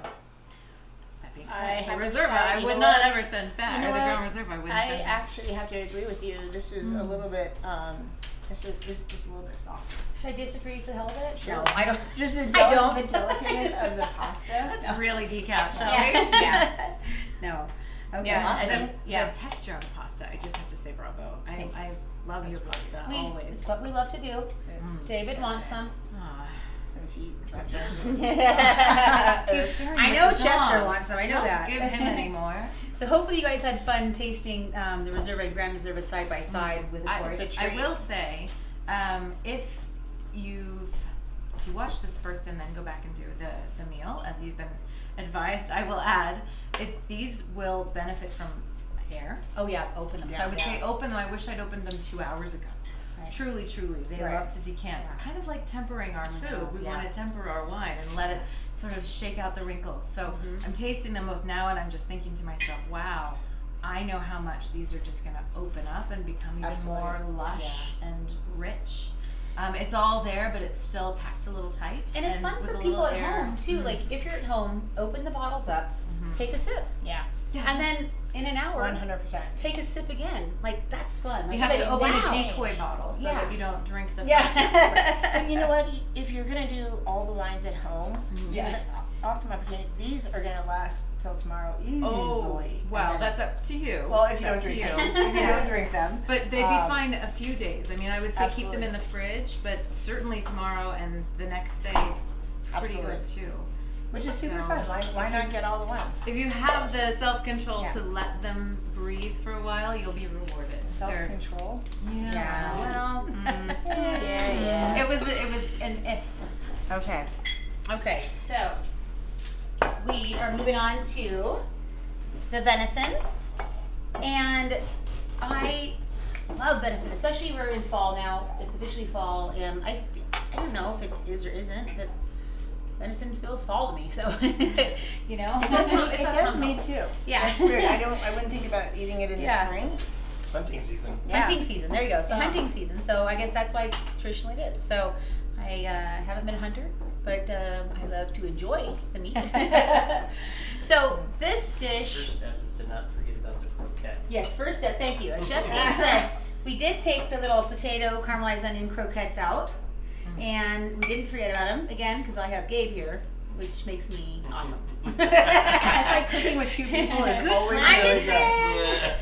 That being said, the Reserva I would not ever send back. You know Or the what? Gran Reserva I wouldn't I send back. actually have to agree with you. This is a little bit It's just a little bit softer. Should I disagree for the hell of it? Sure. No, I don't. Just the, I don't. the delicateness of the pasta. Let's really geek out, shall Yeah. we? Yeah. No. Okay. Yeah, awesome. And Yeah. the texture on the pasta, I just have to say bravo. I love your pasta, always. It's what we love to do. It's David so wants good. some. Ah. Since he dropped He's sharing I with know the Chester dog. wants some. I know Don't that. give him any more. So hopefully you guys had fun tasting the Reserve and Grand Reserve side by side with, of I, course. I will say, if you watch this first and then go back and do the meal as you've been advised, I will add these will benefit from air. Oh yeah, open them. So I would say open them. I wish I'd opened them 2 hours ago. Right. Truly, they Right. love to decant. Yeah. Kind of like tempering our food. know, We yeah. want to temper our wine and let it sort of shake out the wrinkles. So Mhm. I'm tasting them both now, and I'm just thinking to myself, wow, I know how much these are just going to open up and become even more Absolutely. lush and rich. It's all there, but it's still packed a little tight. And it's fun with for a people little at air. home too. Mhm. Like if you're at home, open the bottles up, Mhm. take a sip, Yeah. and then in an hour, 100%. take a sip again. Like that's fun. Like, You have to open wow. a decoy bottle so Yeah. that you don't drink the Yeah. And you know what? If you're gonna do all the wines at home, Yeah. this is an awesome opportunity. These are gonna last till tomorrow easily. Oh, wow, And then- that's up to you. well, if you It's don't up to drink you. them. If you Yes. don't drink them. But they'd be Um, fine a few days. I mean, I would say keep them in the fridge, but certainly tomorrow and the next day, pretty good Absolutely. too. Which is super So, fun. Why not get all the wines? If you have the self-control Yeah. to let them breathe for a while, you'll be rewarded. They're- Self-control. Yeah. Well, Yeah. it was an if. Okay. Okay. So we are moving on to the venison, and I love venison, especially we're in fall now. It's officially fall, and I don't know if it is or isn't, but venison feels fall to me. So you know, It does, It's it a does tumble. me too. Yeah. It's weird. I wouldn't think about eating it in Yeah. the spring. Hunting season. Yeah. Hunting season. There you go. So Yeah. hunting season. So I guess that's why traditionally it is. So I haven't been a hunter, but I love to enjoy the meat. So this dish. First step is to not forget about the croquettes. Yes, first step. Thank you. As Chef Gabe said, we did take the little potato caramelized onion croquettes out, and we didn't forget about them again because I have Gabe here, which makes me awesome. It's like cooking with two people is Good always plan. really I'm good. just saying.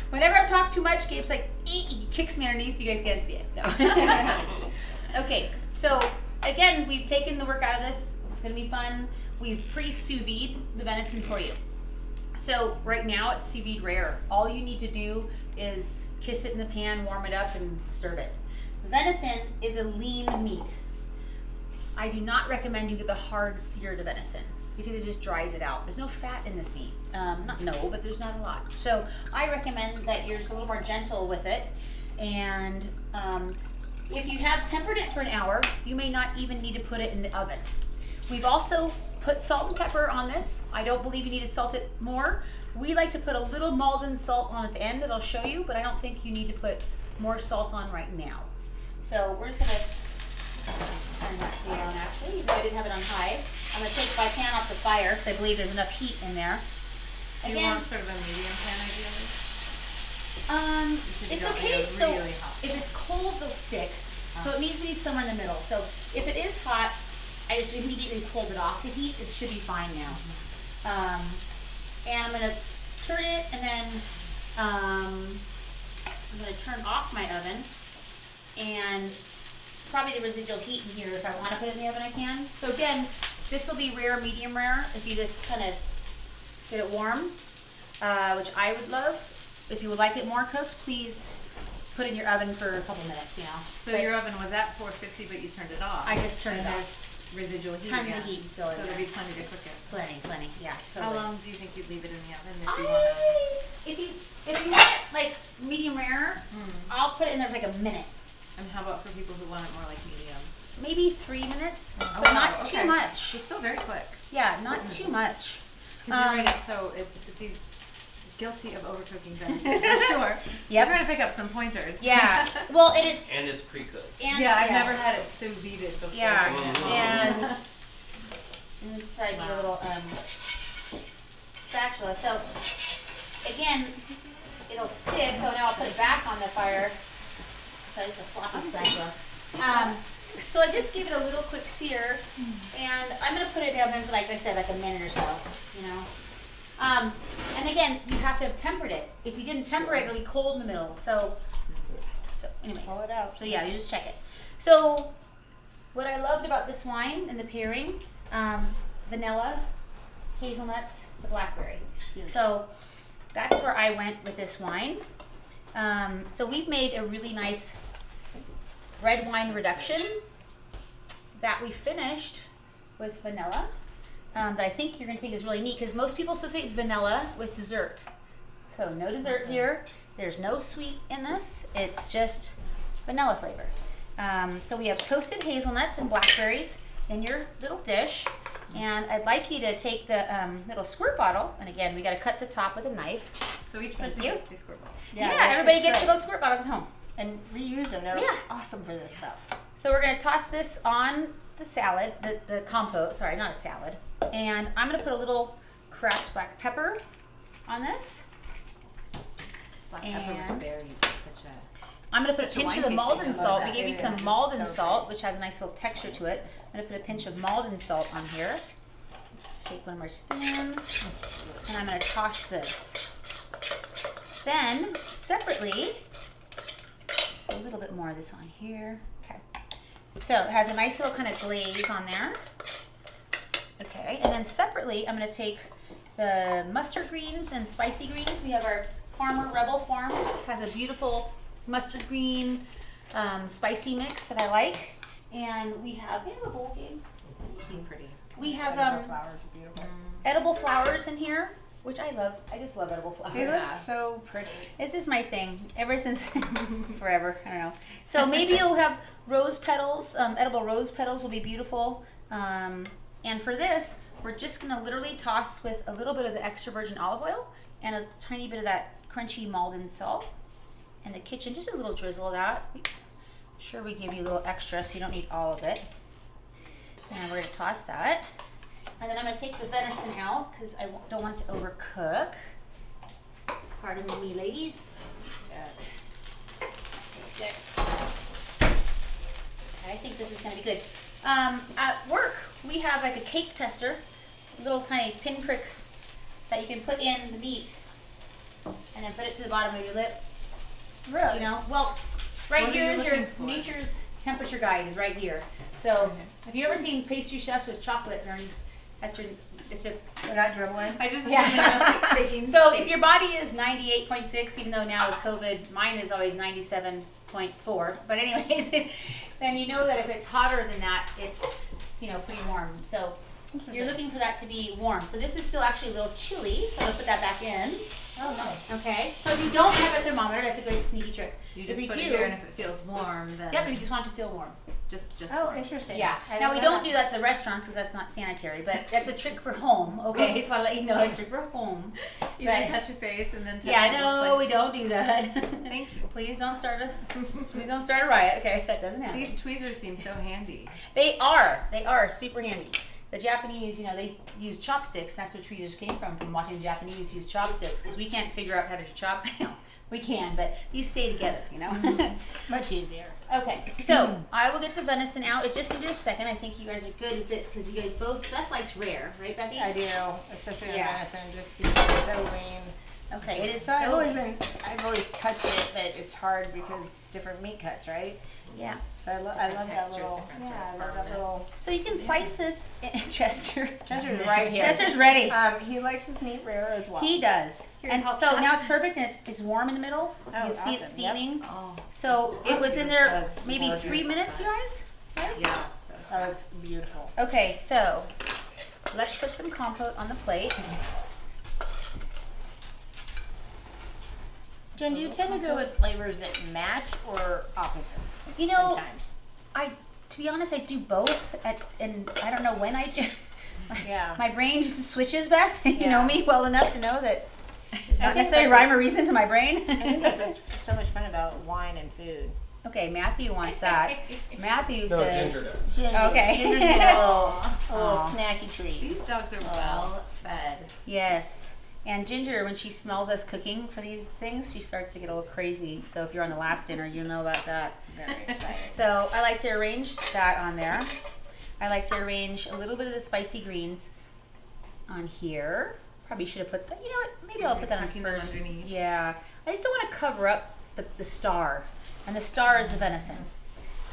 Whenever I've talked too much, Gabe's like, he kicks me underneath. You guys can't see it. No. Okay, so again, we've taken the work out of this. It's gonna be fun. We've pre-sous vide the venison for you. So right now it's sous vide rare. All you need to do is kiss it in the pan, warm it up, and serve it. Venison is a lean meat. I do not recommend you give a hard sear to venison because it just dries it out. There's no fat in this meat. Not no, but there's not a lot. So I recommend that you're just a little more gentle with it. And if you have tempered it for an hour, you may not even need to put it in the oven. We've also put salt and pepper on this. I don't believe you need to salt it more. We like to put a little Malden salt on at the end that I'll show you, but I don't think you need to put more salt on right now. So we're just gonna turn that down actually, even though I didn't have it on high. I'm gonna take my pan off the fire because I believe there's enough heat in there. Do you want sort of a medium pan ideally? It's don't okay. need it So really hot. if it's cold, they'll stick. So it needs to be somewhere in the middle. So if it is hot, I just immediately pulled it off the heat. It should be fine now. And I'm gonna turn it, and then I'm gonna turn off my oven, and probably the residual heat in here. If I want to put it in the oven, I can. So again, this will be rare, medium rare. If you just kind of get it warm, which I would love. If you would like it more cooked, please put it in your oven for a couple minutes. You know. So But your oven was at 450, but you turned it off. I just turned and it there's off. residual heat Tons of again. heat still in So there. there'll be plenty to cook it. Plenty. Yeah. How Totally. long do you think you'd leave it in the oven if you want to? If you want it like medium rare, I'll put it in there for like a minute, And how about for people who want it more like medium? maybe 3 minutes, Oh, but wow, not okay. too much. It's still very quick. Yeah, not too much. Because you're right, so it's easy. Guilty of overcooking venison, for sure. Yep. I'm trying to pick up some pointers. Yeah. Well, and it's And it's pre-cooked. and Yeah, I've never had it sous vide before. Yeah, Mhm. and so I need a little spatula. So again, it'll stick. So now I'll put it back on the fire, So it's a floppy slice. So I just give it a little quick sear, and I'm gonna put it down there for, like I said, like a minute or so, you know. And again, you have to have tempered it. If you didn't temper it, it'll be cold in the middle. So anyways. Pull it out. So yeah, you just check it. So what I loved about this wine and the pairing, vanilla, hazelnuts, the blackberry. Yes. So that's where I went with this wine. So we've made a really nice red wine reduction that we finished with vanilla. That I think you're gonna think is really neat because most people associate vanilla with dessert. So no dessert here. There's no sweet in this. It's just vanilla flavor. So we have toasted hazelnuts and blackberries in your little dish. And I'd like you to take the little squirt bottle, and again, we got to cut the top with a knife. So each Thank person you. gets these squirt bottles. Yeah, everybody gets those squirt bottles at home. And reuse them. They're Yeah. awesome for this stuff. So we're going to toss this on the salad, the compote, sorry, not a salad. And I'm going to put a little cracked black pepper on this. Black pepper And- with berries is such a. I'm going to put a Such a pinch of wine the Malden tasting. I salt. love We that. gave you It some is. Malden So salt, great. which has a nice little texture to it. I'm going to put a pinch of Malden salt on here. Take one of our spoons, and I'm going to toss this. Then, separately, a little bit more of this on here. Okay. So it has a nice little kind of glaze on there. Okay, and then separately, I'm going to take the mustard greens and spicy greens. We have our Farmer Rebel Farms, has a beautiful mustard green spicy mix that I like. And we have a bowl game. Being pretty. We have Edible flowers are beautiful. edible flowers in here, which I love. I just love edible flowers. They look so pretty. It's just my thing ever since forever. I don't know. So maybe you'll have rose petals. Edible rose petals will be beautiful. And for this, we're just gonna literally toss with a little bit of the extra virgin olive oil and a tiny bit of that crunchy Malden salt. In the kitchen, just a little drizzle of that. I'm sure we give you a little extra, so you don't need all of it. And we're gonna toss that. And then I'm gonna take the venison out because I don't want it to overcook. Pardon me, ladies. That's good. I think this is gonna be good. At work, we have like a cake tester, a little tiny pinprick that you can put in the meat, and then put it to the bottom of your lip. Really? You know, well, right What are here you is your looking for? nature's temperature guide is right here. So, have you ever seen pastry chefs with chocolate during? That's your. It's a. They're not dribbling. I just Yeah. assumed they're, like, taking. So if taste. your body is 98.6, even though now with COVID, mine is always 97.4. But anyways, then you know that if it's hotter than that, it's, you know, pretty warm. So you're looking for that to be warm. So this is still actually a little chilly, so I'm gonna put that back in. Oh, nice. Okay. So if you don't have a thermometer, that's a great sneaky trick. You If just you put do, it here, and if it feels warm, then yep, if you just want it to feel warm. just Oh, warm. interesting. Yeah. I Now we didn't know don't do that at the restaurants because that's not sanitary, but that's a trick for home. Okay, just want to let you know it's a trick for home. You Right. can touch your face and then touch Yeah, people's no, we plates. don't do that. Thank you. Please don't start a riot. Okay, that doesn't happen. These tweezers seem so handy. They are super handy. The Japanese, you know, they use chopsticks. That's where tweezers came from watching the Japanese use chopsticks because we can't figure out how to do chopsticks. No, we can, but these stay together, you know. Much easier. Okay, so I will get the venison out. It just needed a second. I think you guys are good with it because you guys both. Beth likes rare, right, Becky? I do, especially in Yeah. venison, just because it's so lean. Okay, it is So I've always touched it, but it's hard because different meat cuts, right? yeah. So I love Different that textures, little, different yeah, sort I of love that firmness. little. So you can slice this. Chester. Chester's right here. Chester's ready. He likes his meat rare as well. He does. Here, And help so Chef. now it's perfect and it's warm in the middle. Oh, You see it awesome. Yep. steaming. Oh, So it was in That there looks maybe gorgeous. 3 minutes, you guys? yeah. That looks beautiful. Okay, so let's put some compote on the plate. Jen, do you tend to go with flavors that match or opposites? You know, sometimes. To be honest, I do both, and I don't know when I do. Yeah. My brain just switches, Beth. You Yeah. know me well enough to know that I not think necessarily that's- rhyme or reason to my brain. I think that's what's so much fun about wine and food. Okay, Matthew wants that. Matthew No, says. Ginger does. Ginger. Okay. Ginger's a little Aw. snacky treat. These dogs are well fed. Yes. And Ginger, when she smells us cooking for these things, she starts to get a little crazy. So if you're on the last dinner, you know about that. Very excited. So I like to arrange that on there. I like to arrange a little bit of the spicy greens on here. Probably should have put that. You know what? Maybe I'll put that on Tucking them first. underneath. Yeah. I just don't want to cover up the star. And the star is the venison.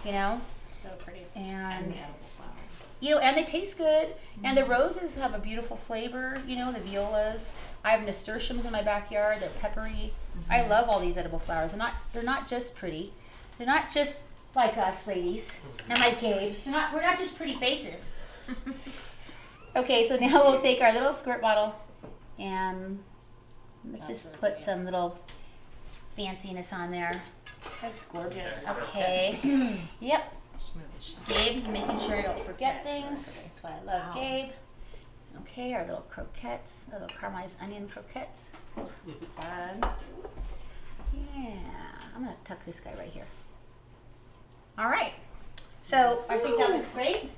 You know? So pretty. And the edible flowers. you know, and they taste good. And the roses have a beautiful flavor, you know, the violas. I have nasturtiums in my backyard. They're peppery. I love all these edible flowers. They're not just pretty. They're not just like us ladies and like Gabe. We're not just pretty faces. Okay, so now we'll take our little squirt bottle and let's That's just really put pretty. some little fanciness on there. That's gorgeous. Okay. Yep. Just move the shot. Gabe, making sure I don't forget Yes, things. okay. That's why I love Wow. Gabe. Okay, our little croquettes, little caramelized onion croquettes. Fun. Yeah, I'm gonna tuck this guy right here. All right, so I think that looks great.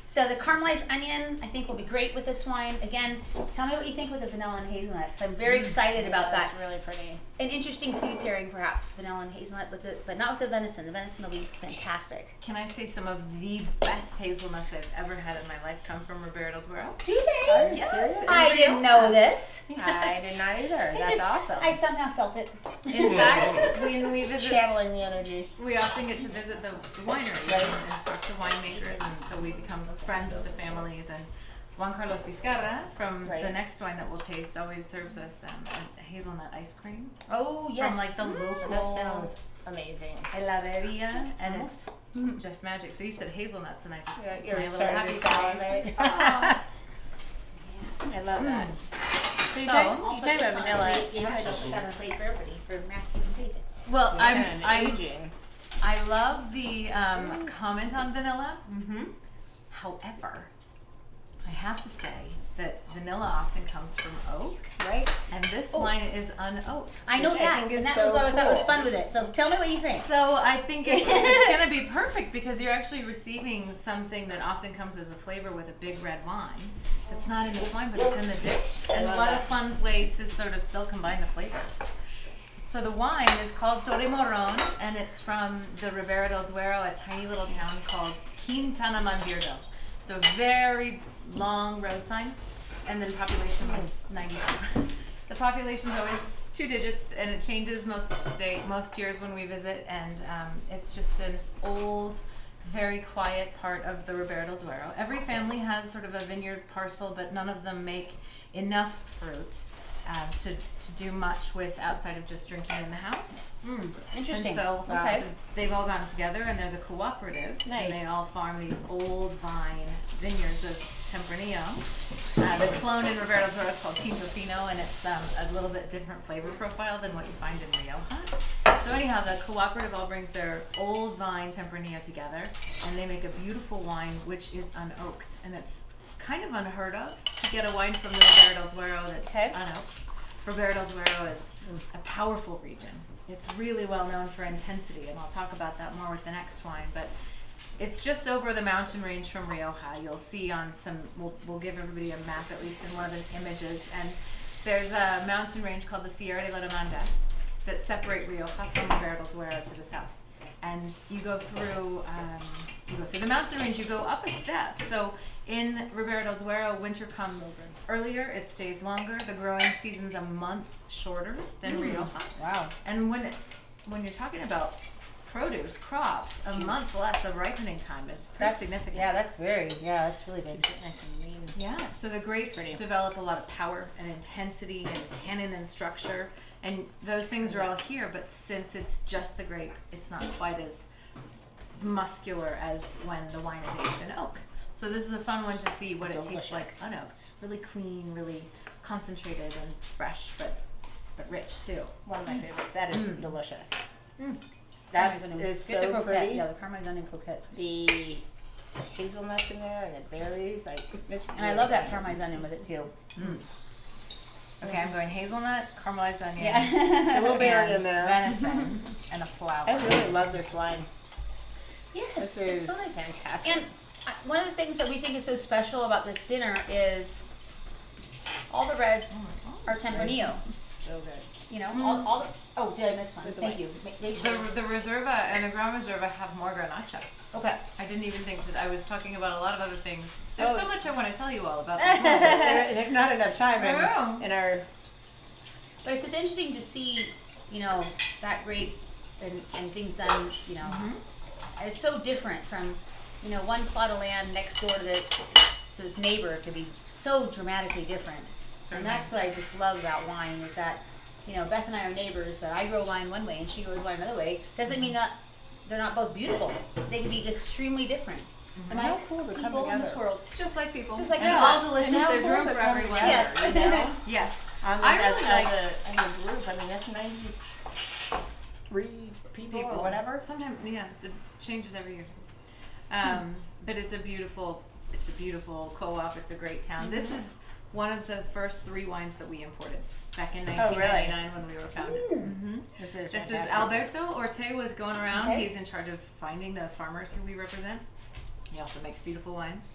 So the caramelized onion, I think will be great with this wine. Again, tell me what you think with the vanilla and hazelnut. 'Cause I'm very excited about that. That's really pretty. An interesting food pairing, perhaps, vanilla and hazelnut, with it, but not with the venison. The venison will be fantastic. Can I say some of the best hazelnuts I've ever had in my life come from Ribera del Duero? Do they? Are you Yes. serious? I didn't know this. I did not either. That's awesome. I somehow felt it. In fact, when we visit, Channeling the energy. we often get to visit the wineries and talk to winemakers, and so we become friends with the families. And Juan Carlos Vizcarra, from Right. the next wine that we'll taste, always serves us a hazelnut ice cream Oh yes. from like the local That sounds amazing. heladeria, and it's just magic. So you said hazelnuts, and I just it's my You're little starting happy to face. salivate. Aw. I love that. So, you I'll talk put this about on vanilla. a plate. Yeah, I don't put that on a plate for everybody, for Matthew and David. Well, And I'm aging. I love the comment on vanilla. Mm-hmm. However, I have to say that vanilla often comes from oak, Right? and this wine is unoaked. I know Which I that, think and is that so was what I thought was cool. fun with it. So tell me what you think. So I think it's going to be perfect because you're actually receiving something that often comes as a flavor with a big red wine. It's not in this wine, but it's in the dish, and love what a that. fun way to sort of still combine the flavors. So the wine is called Torre Morron, and it's from the Ribera del Duero, a tiny little town called Quintana Mandirdo. So very long road sign, and then population like 92. The population's always 2 digits, and it changes most years when we visit, and it's just an old, very quiet part of the Ribera del Duero. Every family has sort of a vineyard parcel, but none of them make enough fruit to do much with outside of just drinking in the house. Interesting. And so Okay. they've all gotten together, and there's a cooperative, Nice. and they all farm these old vine vineyards of Tempranillo. The clone in Ribera del Duero is called Tinto Fino, and it's a little bit different flavor profile than what you find in Rioja. So anyhow, the cooperative all brings their old vine Tempranillo together, and they make a beautiful wine which is unoaked, and it's kind of unheard of to get a wine from the Ribera del Duero that's Okay. unoaked. Ribera del Duero is a powerful region. It's really well known for intensity, and I'll talk about that more with the next wine, but it's just over the mountain range from Rioja. You'll see on we'll give everybody a map at least in one of the images, and there's a mountain range called the Sierra de la Demanda that separate Rioja from Ribera del Duero to the south. And you go through the mountain range, you go up a step. So in Ribera del Duero, winter comes earlier, it stays longer. The growing season's a month shorter than Rioja. Wow. And when you're talking about produce, crops, a month less of ripening time is pretty significant. Yeah, that's really big. Nice and lean. Yeah, so the grapes Pretty. develop a lot of power and intensity and tannin and structure, and those things are all here, but since it's just the grape, it's not quite as muscular as when the wine is aged in oak. So this is a fun one to see what it tastes like Delicious. unoaked. Really clean, really concentrated and fresh, but rich too. One of my favorites. That is delicious. Caramelized That onion. is Get the so croquette. pretty. Yeah, the caramelized onion croquettes. The hazelnuts in there and the berries, like it's And I love that caramelized onion with it too. Okay, I'm going hazelnut, caramelized onion, Yeah. A little berry and in there. venison, and a flower. I really love this wine. Yes, This it's is so nice. fantastic. And one of the things that we think is so special about this dinner is all the reds are Tempranillo. So good. You know, all the, oh, did I miss one? Thank you. They should. The Reserva and the Grand Reserva have more Garnacha. Okay. I didn't even think that I was talking about a lot of other things. There's Oh. so much I want to tell you all about. There's not enough time I know. in our. But it's just interesting to see, you know, that grape and things done, you know. It's so different from, you know, one plot of land next door to his neighbor could be so dramatically different. And that's what I just love about wine is that, you know, Beth and I are neighbors, but I grow wine one way and she grows wine another way. Doesn't mean that they're not both beautiful. They can be extremely different. And how cool to come People in this together. world. Just like people. Just like and that. all delicious. And how There's cool room to for come everyone. Yes. together, you know? Yes. On I this, really as a group, I mean, that's 93 people or whatever. Sometimes, yeah, it changes every year. But it's a beautiful co-op. It's a great town. This is one of the first 3 wines that we imported back in 1999 when we were founded. This is This is fantastic. Alberto Orte was going around. Okay. He's in charge of finding the farmers who we represent. He also makes beautiful wines.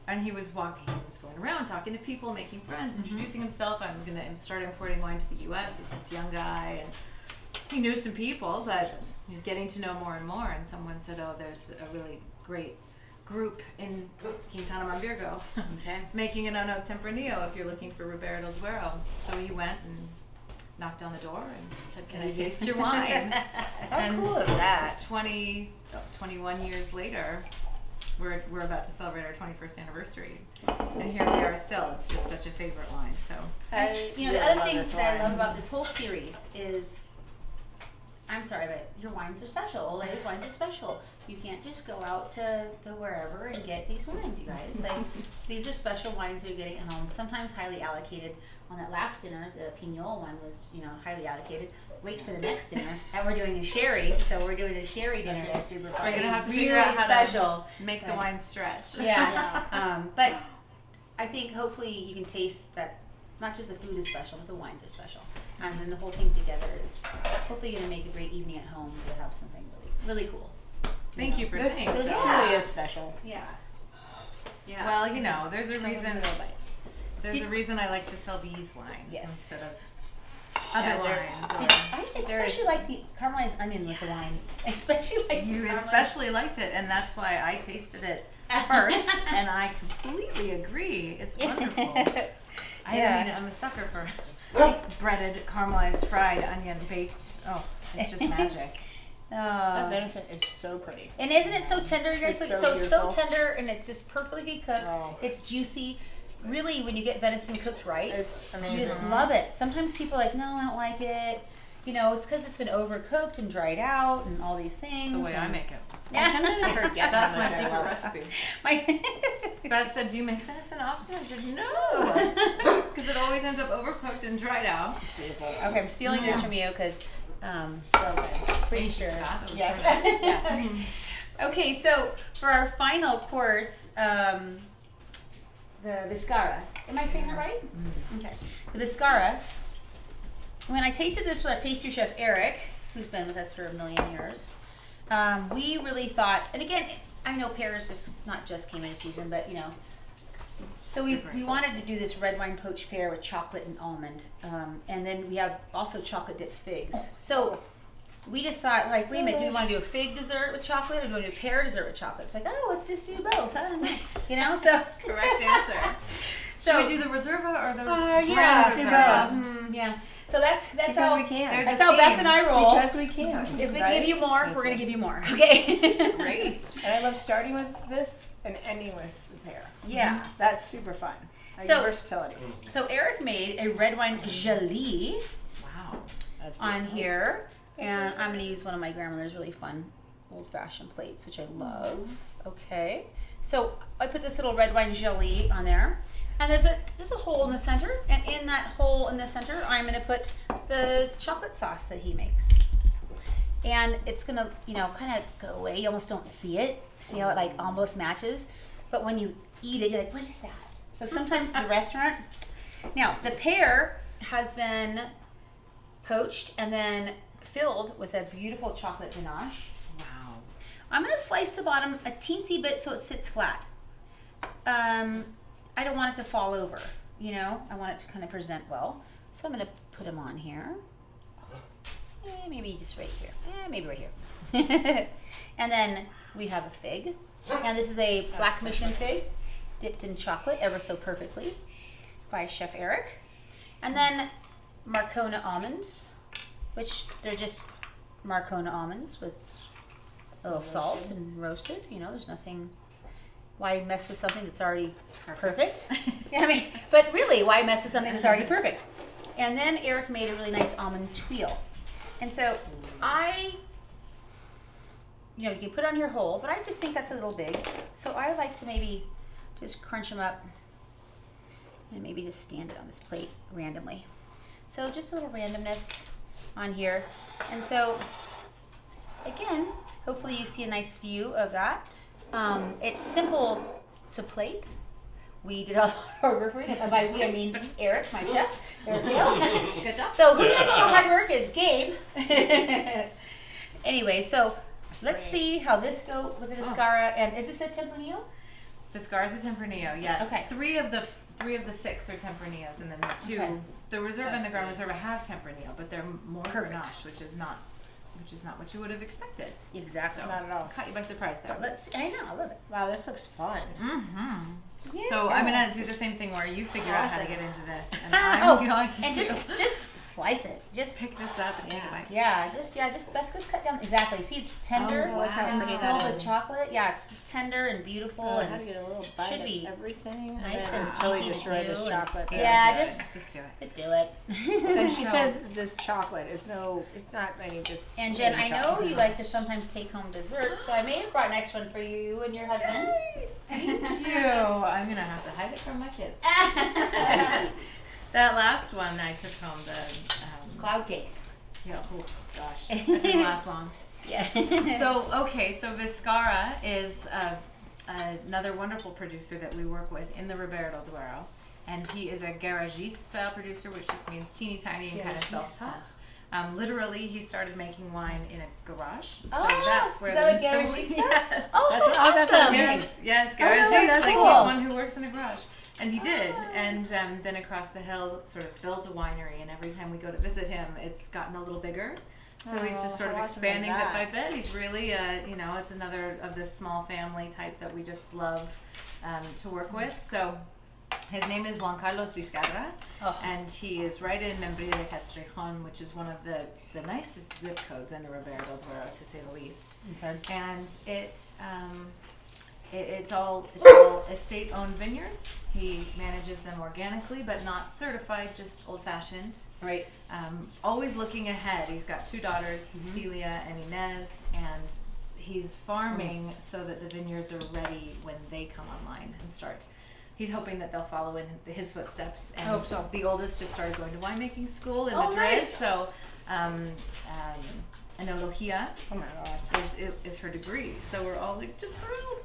And he was going around talking to people, making friends, introducing himself. I'm going to start importing wine to the U.S. He's this young guy, and he knew some people, but he was getting to know more and more. And someone said, "Oh, there's a really great group in Quintana Monvirgo making an unoaked Tempranillo if you're looking for Ribera del Duero." So he went and knocked on the door and said, "Can I taste your wine?" How cool is that? 21 years later, we're about to celebrate our 21st anniversary, and here we are still. It's just such a favorite wine. So You know, the other thing that I love about this whole series is, I'm sorry, but your wines are special. Olé's wines are special. You can't just go out to wherever and get these wines, you guys. Like, these are special wines that you're getting at home, sometimes highly allocated. On that last dinner, the Pignol one was, you know, highly allocated. Wait for the next dinner. And we're doing a sherry, so we're doing a sherry dinner. That's super we're fun. gonna have to Really figure out how special. to make the Right. wine stretch. Yeah. But I think hopefully you can taste that not just the food is special, but the wines are special. And then the whole thing together is hopefully going to make a great evening at home to have something really, really cool. Thank you for This, saying this so. truly is special. Yeah. Yeah. Well, you know, there's a reason. Have a little bite. There's a reason I like to sell these wines Yes. instead of Yeah, other they're- wines. I especially like the caramelized onion with the wine. Especially like the You caramelized- especially liked it, and that's why I tasted it first, and I completely agree. It's wonderful. I'm a sucker for breaded, caramelized, fried onion, baked. Oh, it's just magic. That venison is so pretty. And isn't it so tender, you guys? It's Like, so it's so beautiful. tender and it's just perfectly cooked. Oh. It's juicy. Really, when you get venison cooked right, It's you amazing. just love it. Sometimes people are like, no, I don't like it. You know, it's because it's been overcooked and dried out and all these things. The way I and- make it. I sometimes forget That's how my much I secret love it. recipe. My Beth said, "Do you make venison often?" I said, "No," because it always ends up overcooked and dried out. It's beautiful. Okay, I'm stealing this from you because So good. pretty sure. That was Yes. so nice. Yeah. Okay, so for our final course, the Viscara. Am I saying that right? Okay. The Viscara. When I tasted this with our pastry chef Eric, who's been with us for a million years, we really thought, and again, I know pears just came into season, but you know, so we wanted to do this red wine poached pear with chocolate and almond, and then we have also chocolate dipped figs. So we just thought, like, wait a minute, do we want to do a fig dessert with chocolate, or do we want to do a pear dessert with chocolate? It's like, oh, let's just do both. I don't know, you know. So Correct answer. So Should we do the Reserva or the yeah, Grand do Reserva? both. yeah. So that's Because how we can. There's that's a how Beth theme. and I roll. Because we can. If we right? give you more, Thank we're gonna you. give you more. Okay. Great. And I love starting with this and ending with the pear. Yeah. That's super fun. Like So- versatility. So Eric made a red wine gelée Wow. That's on beautiful. here, and I'm gonna use one of my grandmother's really fun old-fashioned plates, which I love. Okay. So I put this little red wine gelée on there. And there's a hole in the center, and in that hole in the center, I'm gonna put the chocolate sauce that he makes. And it's gonna, you know, kind of go away. You almost don't see it. See how it like almost matches, but when you eat it, you're like, what is that? So sometimes the restaurant. Now the pear has been poached and then filled with a beautiful chocolate ganache. Wow. I'm gonna slice the bottom a teensy bit so it sits flat. I don't want it to fall over. you know, I want it to kind of present well. So I'm going to put them on here. Maybe just right here. Maybe right here. And then we have a fig. And this is a black mission fig dipped in chocolate ever so perfectly by Chef Eric. And then Marcona almonds, which they're just Marcona almonds with a little salt and roasted. You know, there's nothing. Why mess with something that's already perfect? I mean, but really, why mess with something that's already perfect? And then Eric made a really nice almond tuile. And so you can put on your whole, but I just think that's a little big. So I like to maybe just crunch them up and maybe just stand it on this plate randomly. So just a little randomness on here. And so, again, hopefully you see a nice view of that. It's simple to plate. We did all the hard work for it. And by we, I mean Eric, my chef. Eric Dale. Good job. So who does all the hard work is Gabe. Anyway, so let's see how this goes with the Viscara. And is this a Tempranillo? Viscara's a Tempranillo, yes. Okay. Three of the 6 are Tempranillos, and then the 2, Okay. the Reserve and the Grand That's Reserve have Tempranillo, but they're more Perfect. Grenache, which is not what you would have expected. Exactly. So Not at all. caught you by surprise there. But let's. I know. I love it. Wow, this looks fun. Mm-hmm. Yeah. So I'm gonna do the same thing where you figure out how to Awesome. get into this, and I'm going and to just slice it. Just pick this up and take a Yeah. bite. just Beth, just cut down exactly. See, it's tender. Oh, Look how wow. pretty Filled that with is. chocolate. Yeah, it's tender and beautiful. Oh, and how to get a little bite should of be everything. nice and and then totally easy to destroy do this and- chocolate. Yeah, do it. just do it. just do it. And she So- says this chocolate is it's not any just. And Jen, plain I know chocolate. you like to sometimes take home dessert, so I may have brought an extra one for you and your husband. Thank you. I'm gonna have to hide it from my kids. That last one I took home the Cloud cake. yeah, oh gosh, that didn't last long. Yeah. So Viscara is another wonderful producer that we work with in the Ribera del Duero, and he is a garagiste style producer, which just means teeny tiny and kind of Garagista. self-taught. Literally, he started making wine in a garage, so Oh, that's where is that the what garagista? yes. Oh, That's that's what- oh, that's what awesome. it Yes, means. yes, Oh, really? garagiste, That's like cool. he's one who works in a garage. And he did, Oh. and then across the hill sort of built a winery, and every time we go to visit him, it's gotten a little bigger. So he's just sort of how awesome is expanding bit that? by bit. He's really, it's another of this small family type that we just love to work with. So his name is Juan Carlos Vizcarra, Oh. and he is right in Membrillo de Castrejón, which is one of the nicest zip codes in the Ribera del Duero, to say the least. Okay. And it's all estate-owned vineyards. He manages them organically, but not certified, just old-fashioned. Right. Always looking ahead. He's got 2 daughters, Mhm. Celia and Inez, and he's farming so that the vineyards are ready when they come online and start. He's hoping that they'll follow in his footsteps. And hope so. the oldest just started going to winemaking school in Oh, Madrid, nice. so enología Oh my god. is her degree. So we're all like just thrilled.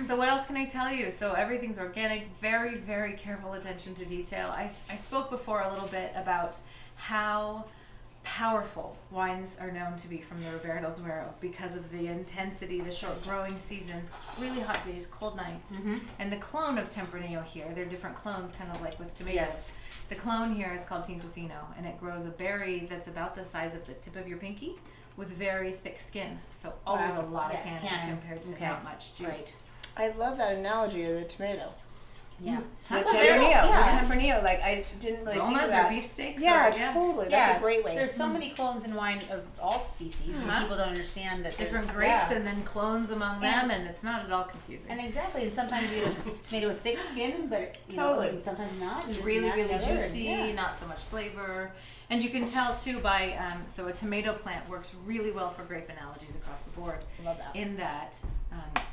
So what else can I tell you? So everything's organic, very, very careful attention to detail. I spoke before a little bit about how powerful wines are known to be from the Ribera del Duero because of the intensity, the short growing season, really hot days, cold nights. Mhm. And the clone of Tempranillo here, they're different clones, kind of like with tomatoes. Yes. The clone here is called Tinto Fino, and it grows a berry that's about the size of the tip of your pinky with very thick skin. So always Wow. a lot of Yeah, tannin tannin. compared to Okay. not much juice. Right. I love that analogy of the tomato. Yeah. The Tempranillo, Tempranillo. yeah. The Tempranillo. Like I didn't really think of Romas or that. beefsteaks? Yeah, or, totally. Yeah, That's a great way. There's so many clones in wine of all species, and Uh-huh. people don't understand that different there's- grapes yeah. and then clones among them, and it's not at all confusing. And exactly, and sometimes you get a tomato with thick skin, but you know, Totally. and sometimes not. And this really, and that and really the other, and juicy, yeah. not so much flavor. And you can tell too by, so a tomato plant works really well for grape analogies across the board. Love that. In that,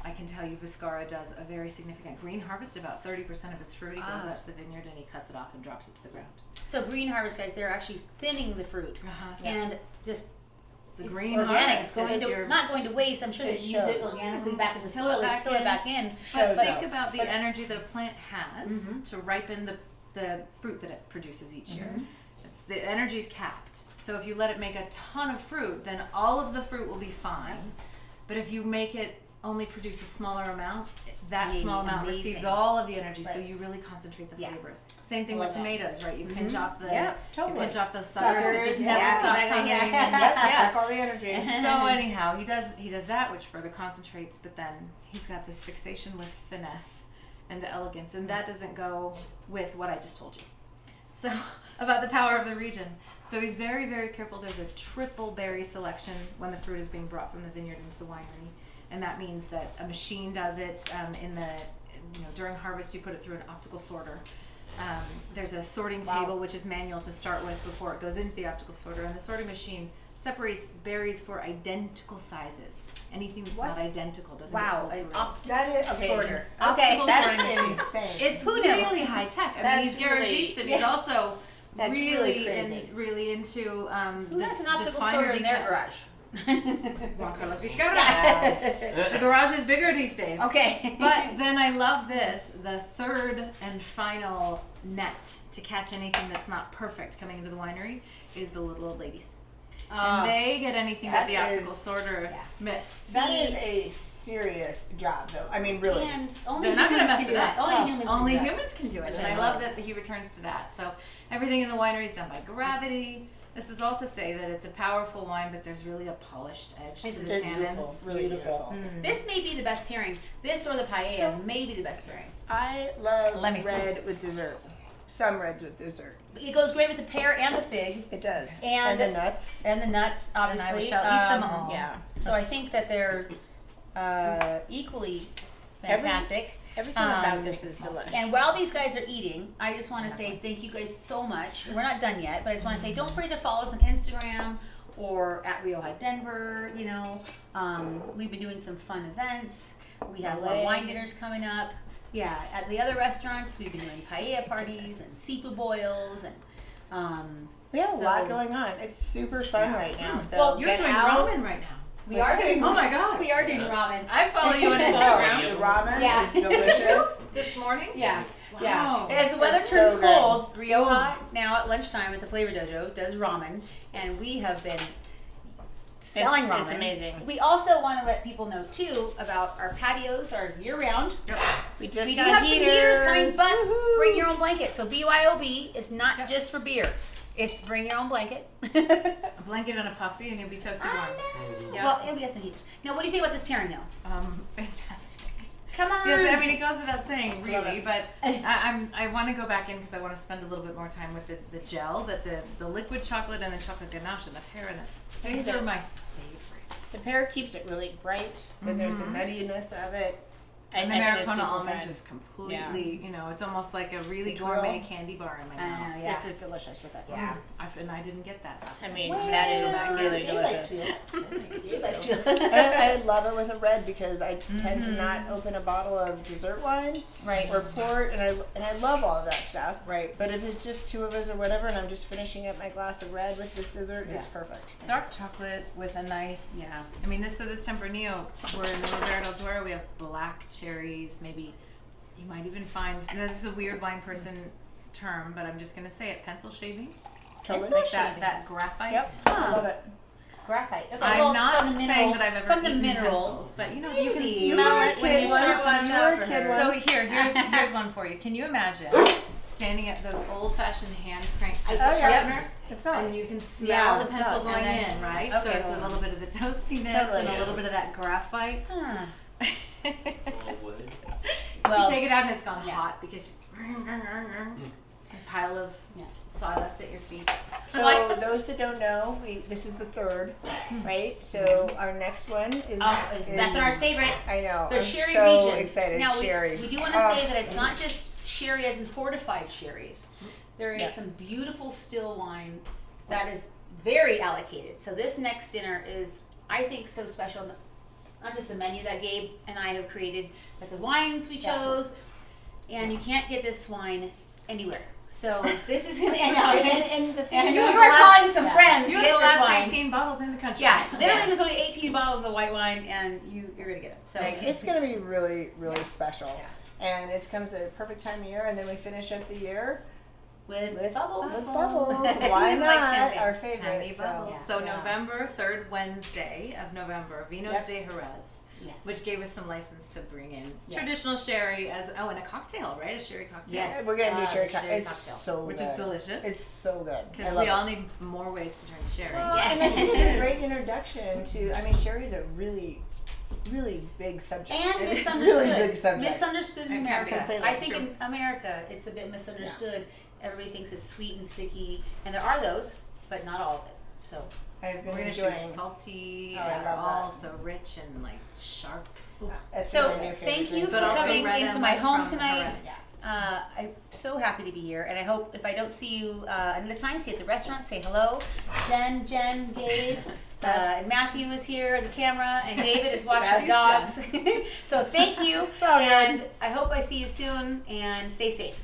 I can tell you Viscara does a very significant green harvest. About 30% of his fruit he goes Ah. out to the vineyard and he cuts it off and drops it to the ground. So green harvest, guys, they're actually thinning the fruit and just The it's green organic. harvest So is it's your- not going to waste. I'm sure they It use it shows. organically back in the Till soil it and back till it in. back in. But Shows think up. about the But- energy that a plant has Mhm. to ripen the fruit that it produces each year. Mhm. The energy is capped. So if you let it make a ton of fruit, then all of the fruit will be fine. But if you make it only produce a smaller amount, that Amazing, small amount amazing. receives all of the energy, so Right. you really concentrate the Yeah. flavors. Same thing I with love that. tomatoes, right? You pinch off the Yep, you totally. pinch off those suckers that just Suckers, never yeah, stop exactly, coming. yeah. And Yep, yes. suck all the energy. So anyhow, he does that, which further concentrates, but then he's got this fixation with finesse and elegance, and that doesn't go with what I just told you. So about the power of the region. So he's very, very careful. There's a triple berry selection when the fruit is being brought from the vineyard into the winery, and that means that a machine does it during harvest. You put it through an optical sorter. There's a sorting table which is manual to start with before it goes into the optical sorter, and the sorting machine separates berries for identical sizes. Anything that's not identical doesn't Wow, get an pulled through. optical That is sorter. Optical that's sorting machine. insane. It's Who knew? really high tech. I mean, he's That's really- garagiste, and he's also That's really crazy. really into Who has an optical finer sorter in their details. garage? Juan Carlos Vizcarra. The garage is bigger these days. Okay. But then I love this, the third and final net to catch anything that's not perfect coming into the winery is the little old ladies. And they get anything that that the optical is- sorter yeah. missed. That is a serious job, though. I mean, really. And only They're not gonna humans mess can it do that. up. Only No, humans only can do that. humans can do it, Which and I I love. love that he returns to that. So everything in the winery is done by gravity. This is all to say that it's a powerful wine, but there's really a polished edge This to is the beautiful. tannins. Really beautiful. This may be the best pairing. This or the paella So- may be the best pairing. I love Let me see. red with dessert. Some reds with dessert. It goes great with the pear and the fig It does. And- the nuts. and the nuts, And obviously. I shall eat them all. Yeah. So I think that they're equally fantastic. Everything about this is delicious. And while these guys are eating, I just want to say thank you guys so much. We're not done yet, but I just want to say don't forget to follow us on Instagram or at Rioja Denver. We've been doing some fun events. We have more Olé. wine dinners coming up. Yeah, at the other restaurants, we've been doing paella parties and seafood boils and we have a lot so- going on. It's super fun Yeah. right now. So Well, you're get doing out. ramen right now. we are doing. Oh my God. we are doing ramen. I follow you on The Instagram. ramen Yeah. is delicious. This morning? Yeah. Wow. Yeah. As the weather It's turns so good. cold, Rioja now at lunchtime at the Flavor Dojo does ramen, and we have been selling ramen. It's amazing. We also want to let people know too about our patios are year round. We just We do got have some heaters coming, but Woohoo. bring your own blanket. So BYOB is not Yep. just for beer; it's bring your own blanket. A blanket and a puffy, and you'll be toasted I warm. know. Yeah. Well, and we got some heaters. Now, what do you think about this pairing, though? Fantastic. Come on. Yes, I mean it goes without saying, Love really, it. but I want to go back in because I want to spend a little bit more time with the gel, but the liquid chocolate and the chocolate ganache and the pear and these are my favorite. The pear keeps it really bright, but there's a nuttiness of it. And the I think it's Americana super almond fun. just completely, it's almost like a really The gourmet grill. candy bar in my I mouth. know, yeah. This is delicious with it. Yeah. And I didn't get that last I time. mean, that is really delicious. delicious. I love it with a red because I tend to not open a bottle of dessert wine Right. or port, and I love all of that stuff. Right. But if it's just two of us or whatever, and I'm just finishing up my glass of red with this dessert, Yes. it's perfect. Dark chocolate with a nice, Yeah. I mean, this Tempranillo, we're in the Ribera del Duero, we have black cherries, maybe you might even find, this is a weird wine person term, but I'm just going to say it, pencil shavings. Totally. Like that graphite. Yep. I love it. Graphite. Okay, I'm well, not from the saying mineral- that I've ever from the eaten mineral. pencils, but you can Maybe. smell You it were when a you kid sharpen once. it You were up. a kid So once. here's one for you. Can you imagine standing at those old-fashioned hand crank I- pencil oh, yeah. sharpeners? It's not. And you can smell Yeah, the it's pencil not. going And then- in, right? So okay, it's a well. little bit of the toastiness Totally. and a little bit of that graphite. Huh. All wood. Well, you take it out and it's gone yeah. hot because a pile of Yeah. sawdust at your feet. So Like- those that don't know, this is the third, right? So our next one is. Beth and our's favorite. I know. The I'm sherry so region. excited. Now Sherry. we do want to say that it's not just sherry as in fortified sherries. There is Yeah. some beautiful still wine that is very allocated. So this next dinner is, I think, so special. Not just the menu that Gabe and I have created, but the wines we chose. And you can't get this wine anywhere. So this is gonna end out. And the thing And you you have are the last- calling some yeah. friends You to have get the this last wine. 18 bottles in the country. Yeah, literally Yes. there's only 18 bottles of white wine, and you're gonna get it. So it's going to be really, really special. Yeah. And it comes at a perfect time of year, and then we finish up the year with bubbles. With bubbles. Why It's like not? champagne. Our Tiny favorite. bubbles. So, So yeah. November, third Wednesday of November, Vinos Yep. de Jerez. Yes. which gave us some license to bring in Yes. traditional sherry and a cocktail, right? A sherry cocktail. Yes. We're gonna do the sherry sherry cocktail. It's cocktail, so which good. is delicious. It's so good. I Because love we it. all need more ways to drink sherry. Well, and I think it's a great introduction to. I mean, sherry is a really, really big subject. And It's a misunderstood. really big subject. Misunderstood in It can be. America. Completely. I think True. in America it's a bit misunderstood. Everybody thinks it's sweet and sticky, and there are those, but not all of it. So I've been We're gonna enjoying. shoot salty Oh, I and love all that. so rich and like sharp. That's So my new favorite thank you drink. for But also coming red into and my white home from tonight. Jerez. I'm so happy to be here, and I hope if I don't see you another time, see you at the restaurant, say hello. Jen, Gabe, Matthew is here on the camera, and David is watching the dogs. So thank you, all good. and I hope I see you soon, and stay safe.